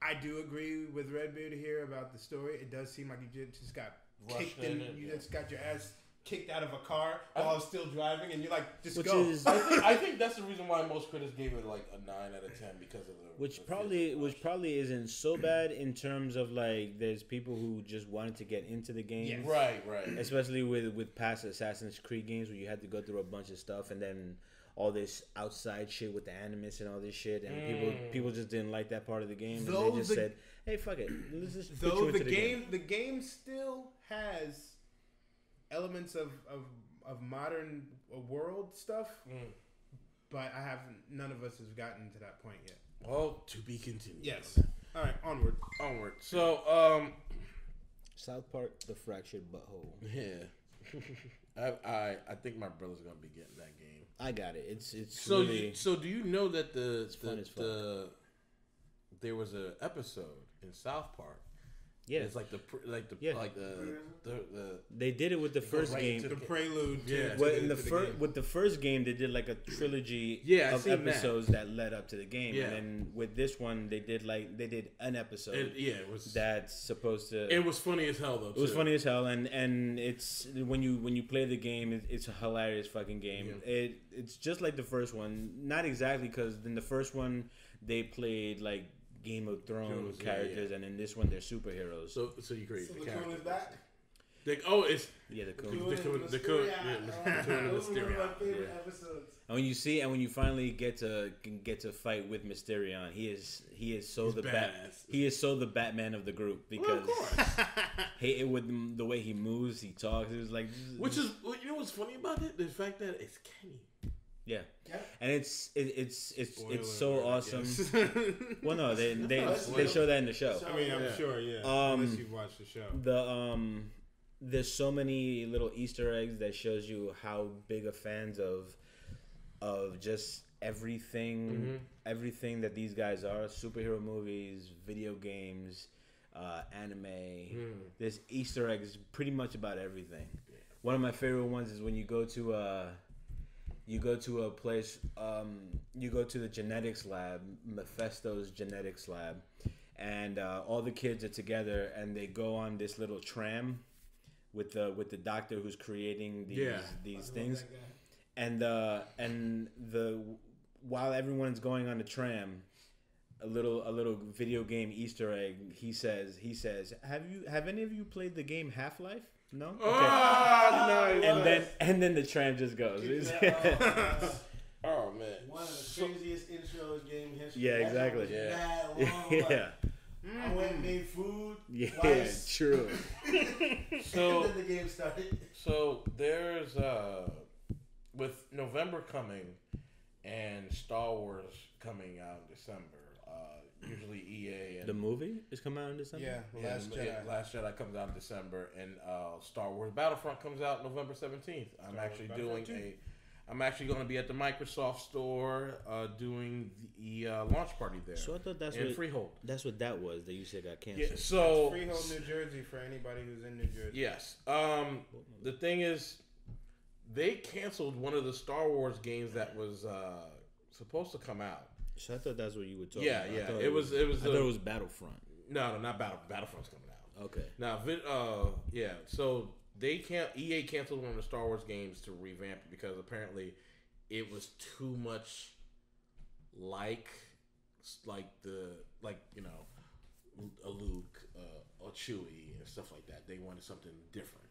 I do agree with Redbeard here about the story. It does seem like you just got Rushed kicked in. in, You yeah. just got your ass kicked out of a car while I was still driving, and you're like, just Which go. is I think that's the reason why most critics gave it like a 9 out of 10 because of the which the probably physics. probably isn't so bad in terms of like there's people who just wanted to get into the game. Yes. Right. Especially with past Assassin's Creed games where you had to go through a bunch of stuff and then all this outside shit with the animus and all this shit, and people just didn't like that part of the game, and Though they just the- said, "Hey, fuck it, let's just put Though you into the game still has elements of modern world stuff, but none of us has gotten to that point yet. Well, to be continued. Yes. All right, onward. So, South Park: The Fractured Butthole. yeah, I think my brother's gonna be getting that game. I got it. It's So, really so do you know that fun as fuck. there was an episode in South Park? yeah. It's like the They did it with the first right game. into The prelude. To, Yeah. to Well, the, in the to the first game. with the first game, they did like a trilogy Yeah, I of seen that. episodes that led up to the game, Yeah. and then with this one, they did an episode it was that's supposed to. it was funny as hell though. It was funny as hell, and it's when you play the game, it's a hilarious fucking game. Yeah. It's just like the first one, not exactly, because in the first one they played like Game of Thrones characters, yeah. and in this one they're superheroes. So you create So the the character. coon is back. It's Yeah, the cool. The Coon Coon- and the Coon- Mysteria. yeah, the Coon and Those were one of my Mysteria. favorite Yeah. episodes. And when you finally get to fight with Mysterion, he is so He's the badass. he is so the Batman of the group, because with the way he moves, he talks. It was like, Which is, you know what's funny about it? The fact that it's Kenny. yeah, Yeah. and it's Spoiler so alert, I awesome. guess. Well, no, they spoiler. show that in the show. I mean, I'm Yeah. sure, yeah. Unless you've watched the show. There's so many little Easter eggs that shows you how big of fans of just everything that these guys are: superhero movies, video games, anime. There's Easter eggs pretty much about everything. One of my favorite ones is when you go to a place, you go to the genetics lab, Mephisto's genetics lab, and all the kids are together, and they go on this little tram with the doctor who's creating these things, and while everyone's going on the tram, a little video game Easter egg. He says, have any of you played the game Half-Life? No. Okay. No. And then the tram just goes. Oh man. One of the craziest intros game history. Yeah, exactly. Yeah. Yeah. I went and made food. Yeah, twice. true. So, and then the game started. so there's with November coming and Star Wars coming out in December. Usually EA and The movie is coming out in December? Yeah, Last Jedi comes out in December, and Star Wars Battlefront comes out November 17th. I'm actually doing I'm actually going to be at the Microsoft store doing the launch party there. So I thought that's in what Freehold. That's what that was that you said got canceled. Yeah, so Freehold, New Jersey, for anybody who's in New Jersey. yes. The thing is, they canceled one of the Star Wars games that was supposed to come out. So I thought that's what you were talking Yeah, about. yeah. I thought It was. I thought it was Battlefront. No, not Battlefront's coming out. Okay. Now, yeah. So EA canceled one of the Star Wars games to revamp it because apparently it was too much like you know, a Luke, a Chewie, and stuff like that. They wanted something different.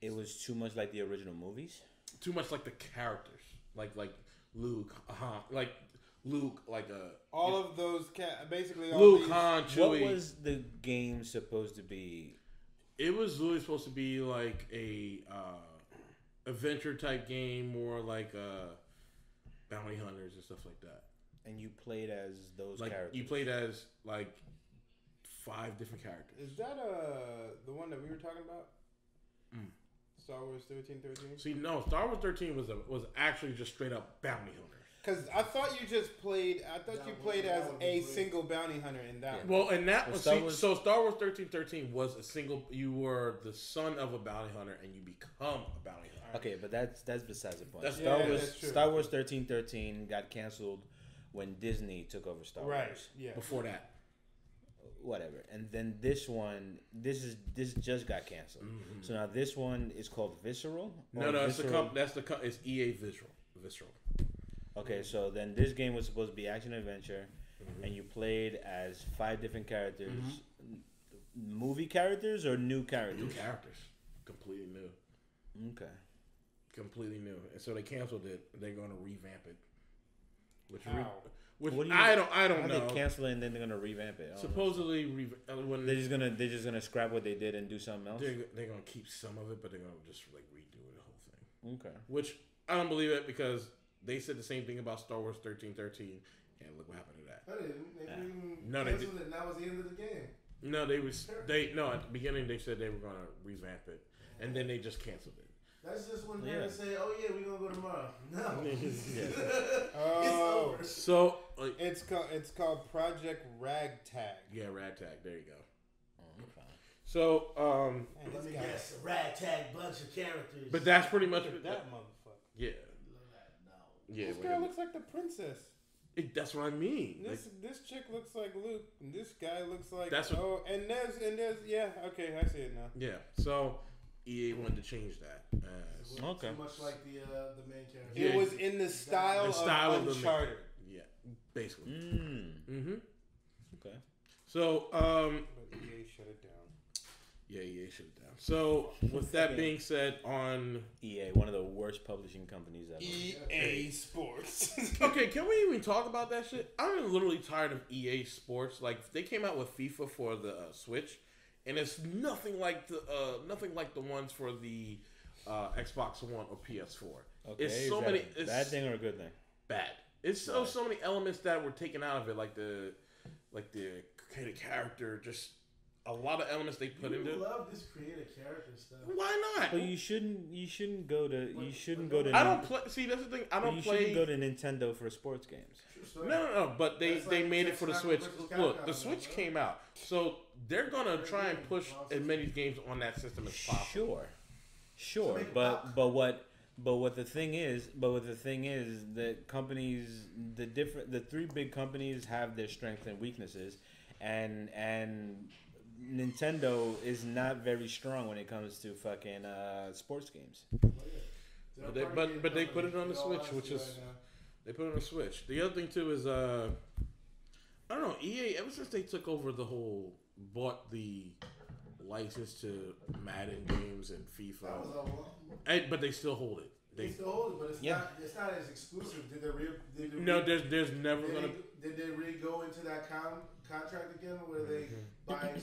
It was too much like the original movies. Too much like the characters, like Luke, like Luke, like All of those, basically all Luke, these, Han, What Chewie. was the game supposed to be? It was really supposed to be like a adventure type game, more like bounty hunters and stuff like that. And you played as those Like characters. you played as like 5 different characters. Is that the one that we were talking about? Star Wars 1313? See, no, Star Wars 13 was actually just straight up bounty hunter. Because I thought you just played. I thought That you one- played that as one was a great. single bounty hunter in that. Yeah. one. Well, and that Well, was Star Wars- so Star Wars 1313 was a single. You were the son of a bounty hunter, and you become a bounty hunter. Okay, but that's besides the point. That's- Star yeah, Wars that's true. Star Wars 1313 got canceled when Disney took over Star Right. Wars. Yeah. Before that, Whatever. And then this one, this just got canceled. So now this one is called Visceral. no, Or it's Visceral? it's EA Visceral. Okay, so then this game was supposed to be action adventure, and you played as 5 different characters. Movie characters or new characters? New characters, completely new. Okay. Completely new, and so they canceled it. They're going to revamp it. Which How? What do you- I don't How know. they cancel it and then they're gonna revamp it? I don't know. Supposedly, when they're just gonna scrap what they did and do something else. they're going to keep some of it, but they're going to just like redo the whole thing. Okay. Which I don't believe it because they said the same thing about Star Wars 1313, and look what happened to that. I didn't. They didn't No, they canceled it, and that was the end of the game. No, at the beginning they said they were going to revamp it, and then they just canceled it. That's just when Yeah. parents say, "Oh yeah, we're gonna go tomorrow." No. Oh, over. So it's called Project Ragtag. yeah, Ragtag. There you go. Okay. So Man, Let this me guy, guess, a ragtag bunch of characters. but that's pretty much look at that motherfucker. yeah, No. yeah. This girl looks like the princess. That's what I mean. Like, This chick looks like Luke. And this guy looks like That's what- oh, and there's yeah. Okay, I see it now. yeah. So EA wanted to change that. It wasn't Okay. Too much like the main character. Yeah. It was in the style, The style of of the- Uncharted. Yeah, basically. Mm. Okay. So But EA shut it down. yeah, EA shut it down. So with that being said, on EA, one of the worst publishing companies ever. EA Sports. okay, can we even talk about that shit? I'm literally tired of EA Sports. Like they came out with FIFA for the Switch, and it's nothing like the ones for the Xbox One or PS4. Okay. It's is so that many. a It's bad thing or a good thing? bad. It's so Right. so many elements that were taken out of it, like the creative character, just a lot of elements they put You into. love this creative character stuff. Why not? But you shouldn't go to. I don't play. See, that's the thing. I don't You play. shouldn't go to Nintendo for sports games. True story. No. But they That's like made it for the Texas Switch. versus Look, the Capcom, Switch bro. came out, so they're gonna try and push as many games on that system as possible. Sure, make it but pop. what the thing is that companies, the 3 big companies have their strengths and weaknesses, and Nintendo is not very strong when it comes to fucking sports games. They're a party game But they put it company, on the in all Switch, honesty which is right now. they put it on the Switch. The other thing too is I don't know, EA ever since they took over bought the license to Madden games and FIFA, That was a long. but they still hold it. They still hold it, but it's not. It's not as exclusive. Did there's never gonna. Did they really go into that contract again where they buy?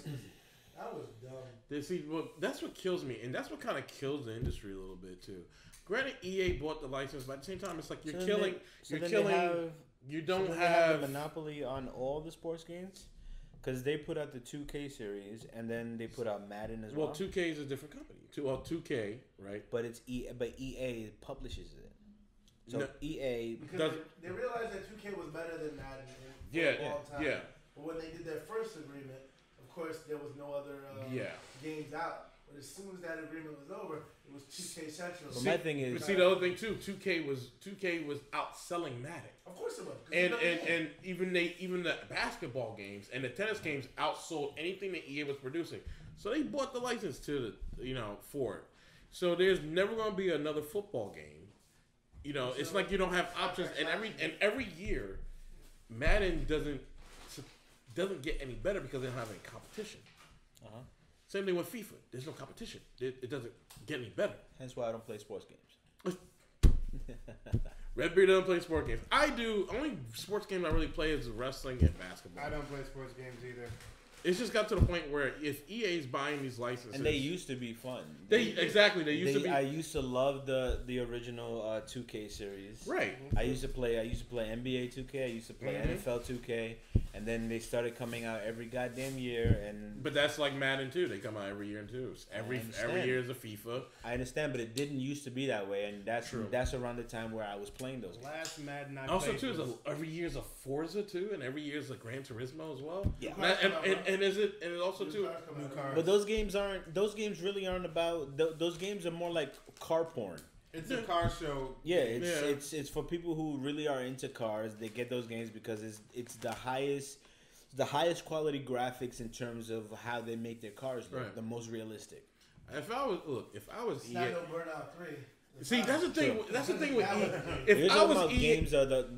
That was dumb. See, well, that's what kills me, and that's what kind of kills the industry a little bit too. Granted, EA bought the license, but at the same time, it's like you're killing. You don't have a monopoly on all the sports games. Because they put out the 2K series, and then they put out Madden as well. Well, 2K is a different company. 2K, right? But it's EA publishes it. So EA because they realized that 2K was better than Madden for a long time. Yeah. But when they did their first agreement, of course, there was no other games out. But as soon as that agreement was over, it was 2K Central. But my thing is, the other thing too, 2K was outselling Madden. Of course it was. And even the basketball games and the tennis games outsold anything that EA was producing. So they bought the license for it. So there's never going to be another football game. It's like you don't have options. And every year, Madden doesn't get any better because they don't have any competition. Same thing with FIFA. There's no competition. It doesn't get any better. Hence why I don't play sports games. Redbeard doesn't play sports games. I do. Only sports game I really play is wrestling and basketball. I don't play sports games either. It's just got to the point where if EA is buying these licenses, and they used to be fun. They used to be. I used to love the original 2K series. Right. I used to play NBA 2K. I used to play NFL 2K, and then they started coming out every goddamn year. But that's like Madden too. They come out every year too. Every year is a FIFA. I understand, but it didn't used to be that way, and that's around the time where I was playing those games. Last Madden I also played too every year is a Forza too, and every year is a Gran Turismo as well. Yeah. And also too. But those games really aren't about. Those games are more like car porn. It's a car show. Yeah, it's for people who really are into cars. They get those games because it's the highest quality graphics in terms of how they make their cars look, the most realistic. If I was it's EA, not no Burnout 3. See, that's the thing. That's the thing with EA. If I was EA,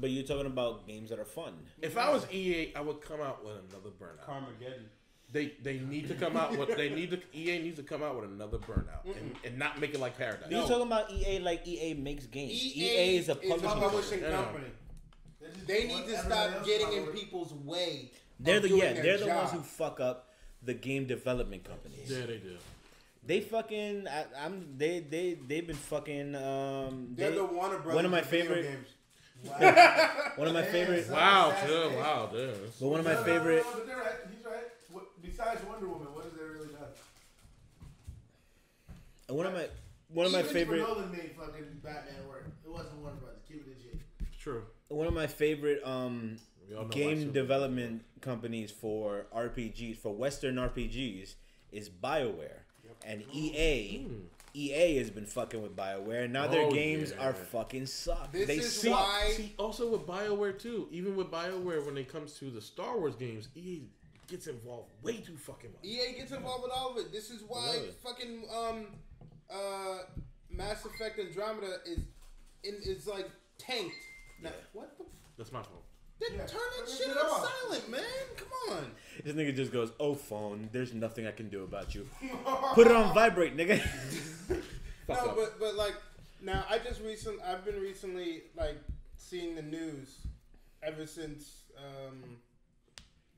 but you're talking about games that are fun. If I was EA, I would come out with another Burnout. Carmageddon. They need to come out with EA needs to come out with another Burnout and not make it like Paradise. You're talking about EA like EA makes games. EA is a publishing company. They need to stop getting in people's way. They're the ones who fuck up the game development companies. Yeah, they do. They fucking they've been fucking they're the Warner Brothers. One of my favorite games. Wow. One of my favorite. Wow, dude. But one of my favorite. No, but they're right. He's right. Besides Wonder Woman, what has they really done? One of my favorite. Even Nolan made fucking Batman work. It wasn't Warner Brothers. Keep it legit. True. One of my favorite game development companies for RPGs, for Western RPGs, is BioWare. And EA has been fucking with BioWare. Now their games are fucking suck. They suck. See, also with BioWare too. Even with BioWare, when it comes to the Star Wars games, EA gets involved way too fucking much. EA gets involved with all of it. This is why fucking Mass Effect Andromeda is like tanked. Now, what the? That's my fault. Then turn that shit on silent, man. Come on. This nigga just goes, "Oh, phone. There's nothing I can do about you. Put it on vibrate, nigga." No, but like now, I've been recently like seeing the news ever since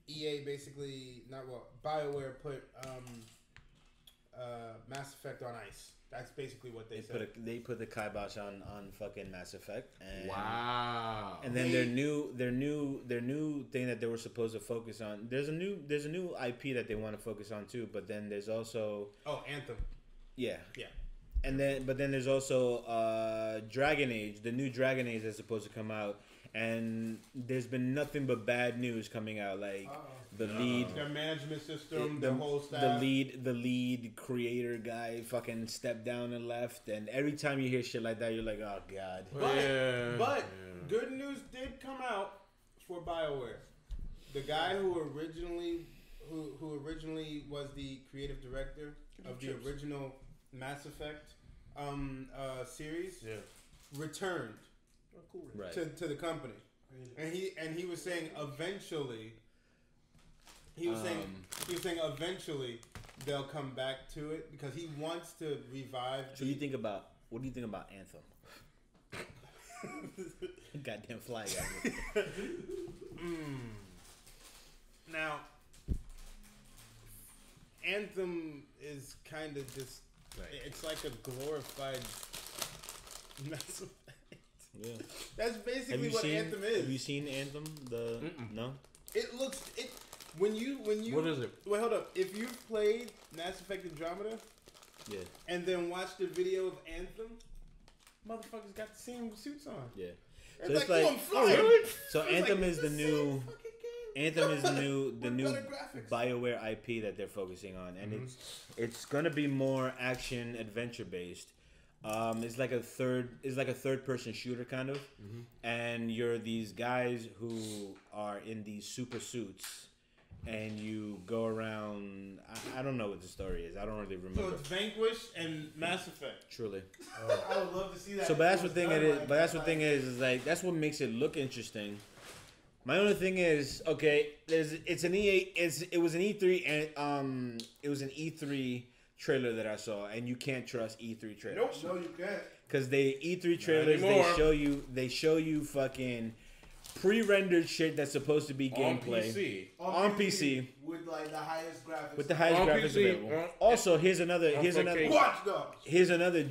EA basically BioWare put Mass Effect on ice. That's basically what they said. They put the kibosh on fucking Mass Effect. And, wow. And then their new thing that they were supposed to focus on. There's a new IP that they want to focus on too. But then there's also Anthem. Yeah. And then there's also Dragon Age. The new Dragon Age is supposed to come out, and there's been nothing but bad news coming out. Like their management system, the whole staff. The lead creator guy fucking stepped down and left, and every time you hear shit like that, you're like, oh god. But good news did come out for BioWare. The guy who originally was the creative director of the original Mass Effect series returned to the company, and he was saying eventually eventually they'll come back to it because he wants to revive. So what do you think about Anthem? Goddamn fly guy. Now, Anthem is kind of just. It's like a glorified Mass Effect. Yeah. That's basically what Anthem is. Have you seen Anthem? No. It looks when you. What is it? Wait, hold up. If you've played Mass Effect Andromeda, Yeah. and then watched the video of Anthem, motherfuckers got the same suits on. Yeah. It's So it's like, like, I'm flying. really? So It's Anthem like, is it's the same new. fucking game. Anthem is the new better graphics. BioWare IP that they're focusing on, and it's gonna be more action adventure based. It's like a third person shooter kind of, and you're these guys who are in these super suits, and you go around. I don't know what the story is. I don't really remember. So it's Vanquish and Mass Effect. Truly. I would love to see that. So, but that's what thing it is. But that's what thing is like that's what makes it look interesting. My only thing is, okay, it's an E8. It was an E3 and it was an E3 trailer that I saw, and you can't trust E3 trailers. Nope. No, you can't. Because E3 trailers they show you fucking pre-rendered shit that's supposed to be gameplay on PC with like the highest graphics. with the highest On graphics PC, available. Also, here's another Watch Dogs. here's another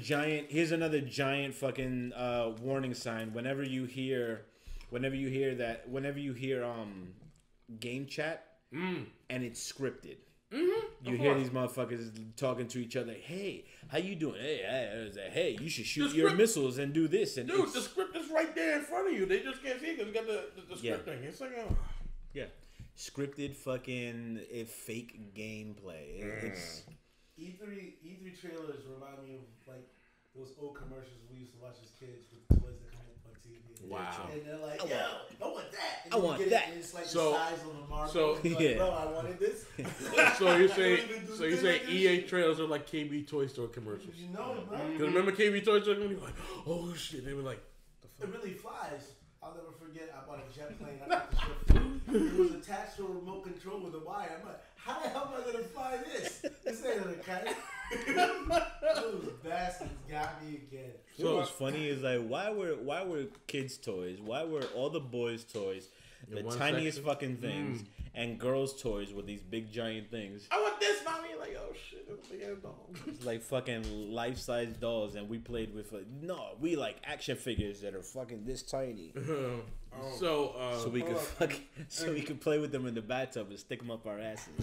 giant fucking warning sign. Whenever you hear game chat and it's scripted. You hear these motherfuckers talking to each other. Hey, how you doing? Hey, you should shoot your missiles and do this. And Dude, the script is right there in front of you. They just can't see it because you got the Yeah. script thing. It's like, yeah, scripted fucking fake gameplay. It's E3 trailers remind me of like those old commercials we used to watch as kids with toys that come up on TV. wow. And they're like, I yo, want- I want that. And I you want get it, that. and it's like So- the size of a marble. so- It's like, Yeah. bro, I wanted this. So you I say don't even do so you things say like this EA shit. trailers are like KB Toy Store commercials. You know, bro. Because remember KB Toy Store? You're like, oh shit. They were like, It really flies. I'll never forget. I bought a jet plane. I got the shit. It was attached to a remote control with a wire. I'm like, how the hell am I gonna fly this? This ain't a kite. Those bastards got me again. So what's funny is like why were kids' toys? Why were all the boys' toys the one tiniest section? fucking things, and girls' toys were these big giant things? I want this, mommy. Like, oh shit, that's a big ass dog. It's like fucking life-size dolls, and we played with we like action figures that are fucking this tiny, So so we could play with them in the bathtub and stick them up our asses.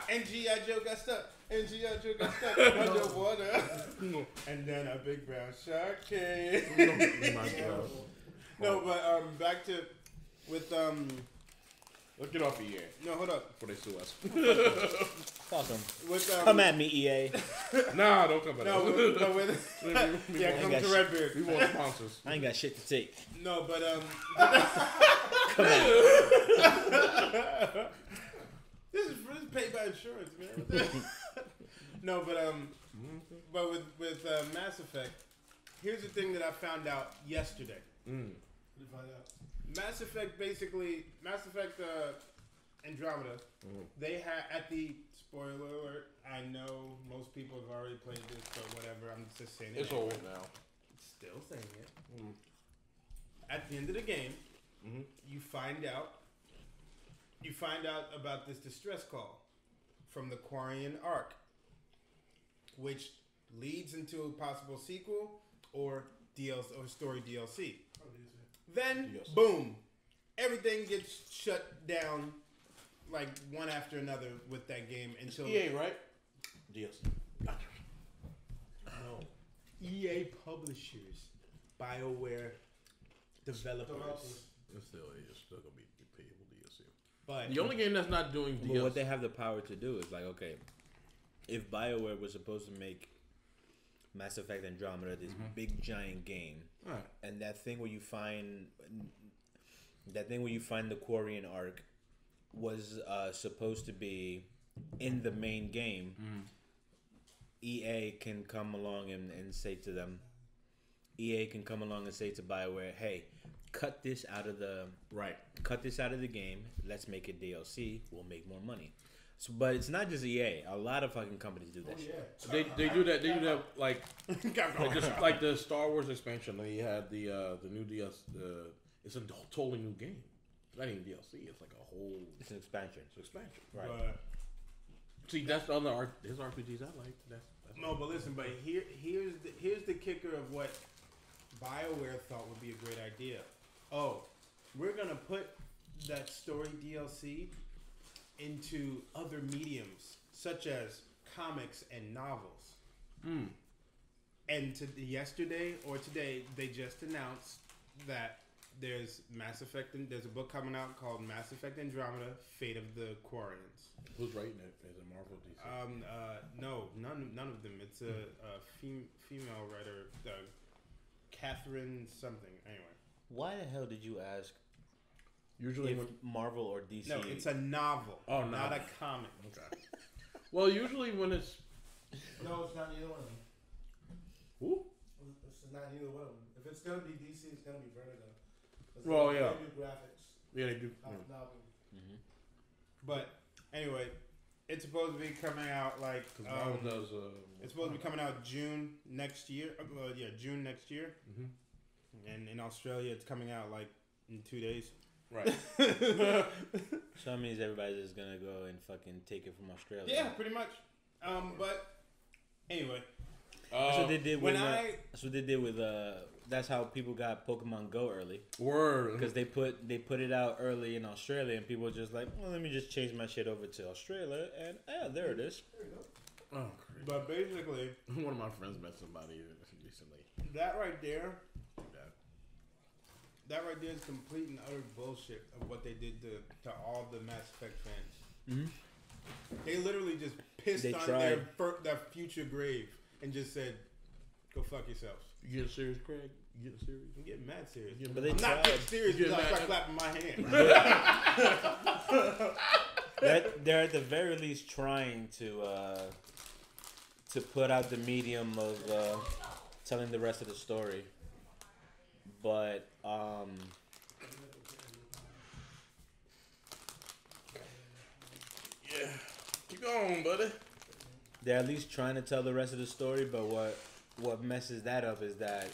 And G.I. Joe got stuck. And G.I. Joe got stuck underwater. And then a big brown shark came. No, but back to with Let's get off EA no, hold up. before they sue us. Fuck 'em. With Come at me, EA. Nah, don't come at No, us. with yeah, come got to shit. Redbeard. We want sponsors. I ain't got shit to take. No, but Come at me. this is paid by insurance, man. No, but with Mass Effect, here's the thing that I found out yesterday. What did you find out? Mass Effect Andromeda. They had at the spoiler alert. I know most people have already played this, but whatever. I'm just saying it. It's anyway. old now. Still saying it. At the end of the game, you find out about this distress call from the Quarian Ark, which leads into a possible sequel or DLC or story DLC. Then boom, everything gets shut down like one after another with that game until EA, right? DLC. No. EA publishers, BioWare developers. It's still gonna be payable DLC. But The only game that's not doing DLC. But what they have the power to do is like, okay, if BioWare was supposed to make Mass Effect Andromeda this big giant game, Right. and that thing where you find the Quarian Ark was supposed to be in the main game, EA can come along and say to them, EA can come along and say to BioWare, hey, cut this out of the game. Let's make it DLC. We'll make more money. But it's not just EA. A lot of fucking companies do that shit. Yeah. They do that. They do that like just like the Star Wars expansion. They had the new DLC. It's a totally new game. It's not even DLC. It's like a whole. It's an expansion. It's an expansion. Right. See, that's the other there's RPGs I like. That's no, but listen, but here's the kicker of what BioWare thought would be a great idea. Oh, we're gonna put that story DLC into other mediums such as comics and novels. And yesterday or today, they just announced that there's Mass Effect and there's a book coming out called Mass Effect Andromeda: Fate of the Quarians. Who's writing it? Is it Marvel, DC? No, none of them. It's a female writer, Catherine something. Anyway, Why the hell did you ask Usually, if Marvel or DC? no, it's a novel. Oh, not novel. a comic. okay. Well, usually when it's No, it's not either one of them. who? It's not either one of them. If it's gonna be DC, it's gonna be Vertigo. Well, yeah. They do graphics. Yeah, they do. Novel. But anyway, it's supposed to be coming out like Marvel does. it's supposed to be coming out June next year. June next year. And in Australia, it's coming out like in 2 days. Right. So that means everybody's just gonna go and fucking take it from Australia. Yeah, pretty much. But anyway, That's what they did when with. I That's what they did with. That's how people got Pokemon Go early. Word. Because they put it out early in Australia, and people were just like, well, let me just change my shit over to Australia, and there it is. Oh, crazy. but basically One of my friends met somebody recently. that right there. That right there is complete and utter bullshit of what they did to all the Mass Effect fans. They literally just pissed They on tried. their future grave and just said, "Go fuck yourselves." You getting serious, Craig? You getting serious? I'm getting mad serious. But they I'm not tried. getting serious You because I getting start clapping my hand. They're at the very least trying to put out the medium of telling the rest of the story, but Yeah. Keep going, buddy. they're at least trying to tell the rest of the story. But what messes that up is that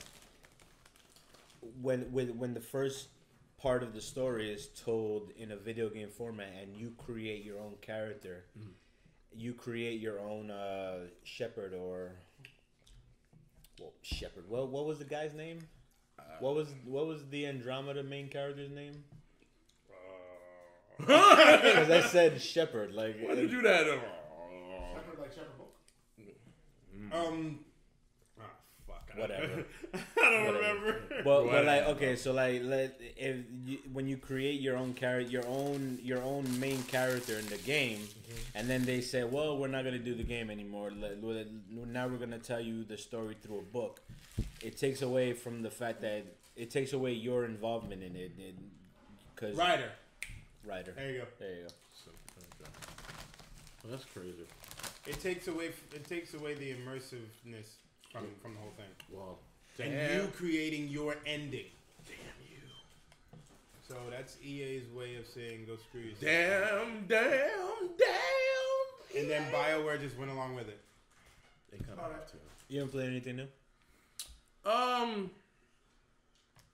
when the first part of the story is told in a video game format and you create your own character, you create your own Shepard or Shepard. Well, what was the guy's name? What was the Andromeda main character's name? Because I said Shepard. Like, Why did you do that? Shepard like Shepard Book. Fuck. Whatever. I don't remember. But like, okay, so like, when you create your own character, your own main character in the game, and then they say, well, we're not gonna do the game anymore. Now we're gonna tell you the story through a book. It takes away from the fact that it takes away your involvement in it. Cause Writer. There you go. Well, that's crazy. It takes away the immersiveness from the whole thing. Well, And you creating your ending. Damn you. So that's EA's way of saying go screw yourself. damn. And then BioWare just went along with it. They kind of have to. You haven't played anything new?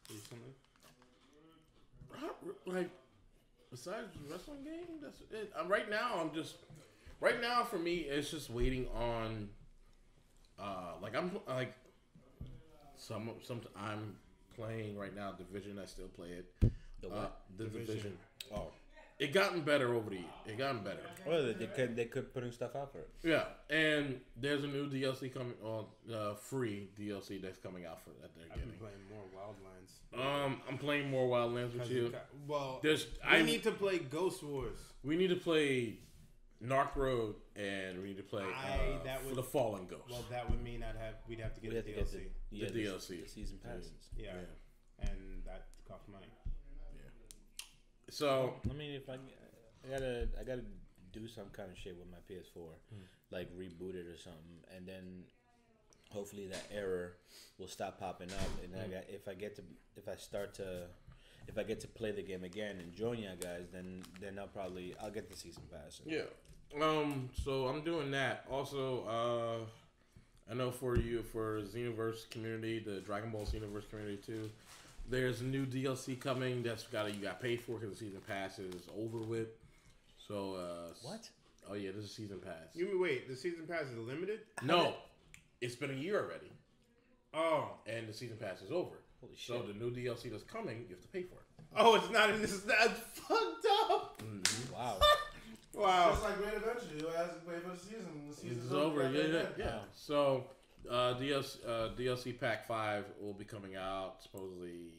Recently. Like, besides the wrestling game, that's it. Right now for me, it's just waiting on. I'm playing right now Division. I still play it. The what? The Division. Oh, It gotten better over the year. It gotten better. well, they could putting stuff out for it. Yeah, and there's a new DLC coming on, free DLC that's coming out for that they're I've been getting. playing more Wildlands. I'm playing more Wildlands with you. Well, I we need to play Ghost Wars. We need to play Narc Road, and we need to play for the Fallen Ghost. Well, that would mean we'd have to get the DLC. The DLC. The season passes. Yeah. And that costs money. So I mean, if I gotta do some kind of shit with my PS4, like reboot it or something, and then hopefully that error will stop popping up. And if I get to play the game again and join you guys, then I'll get the season pass. yeah, So I'm doing that. Also, I know for Xenoverse community, the Dragon Ball Xenoverse community too. There's new DLC coming you got to pay for because the season pass is over with. So what? Oh yeah, there's a season pass. You mean wait? The season pass is limited? No, it's been a year already. Oh, and the season pass is over. Holy shit! So the new DLC that's coming, you have to pay for it. Oh, it's not in this. That's fucked up. Mm-hmm. Wow. Wow. Just like Great Adventure, you have to wait for the season. The season's over. Yeah. So DLC Pack 5 will be coming out supposedly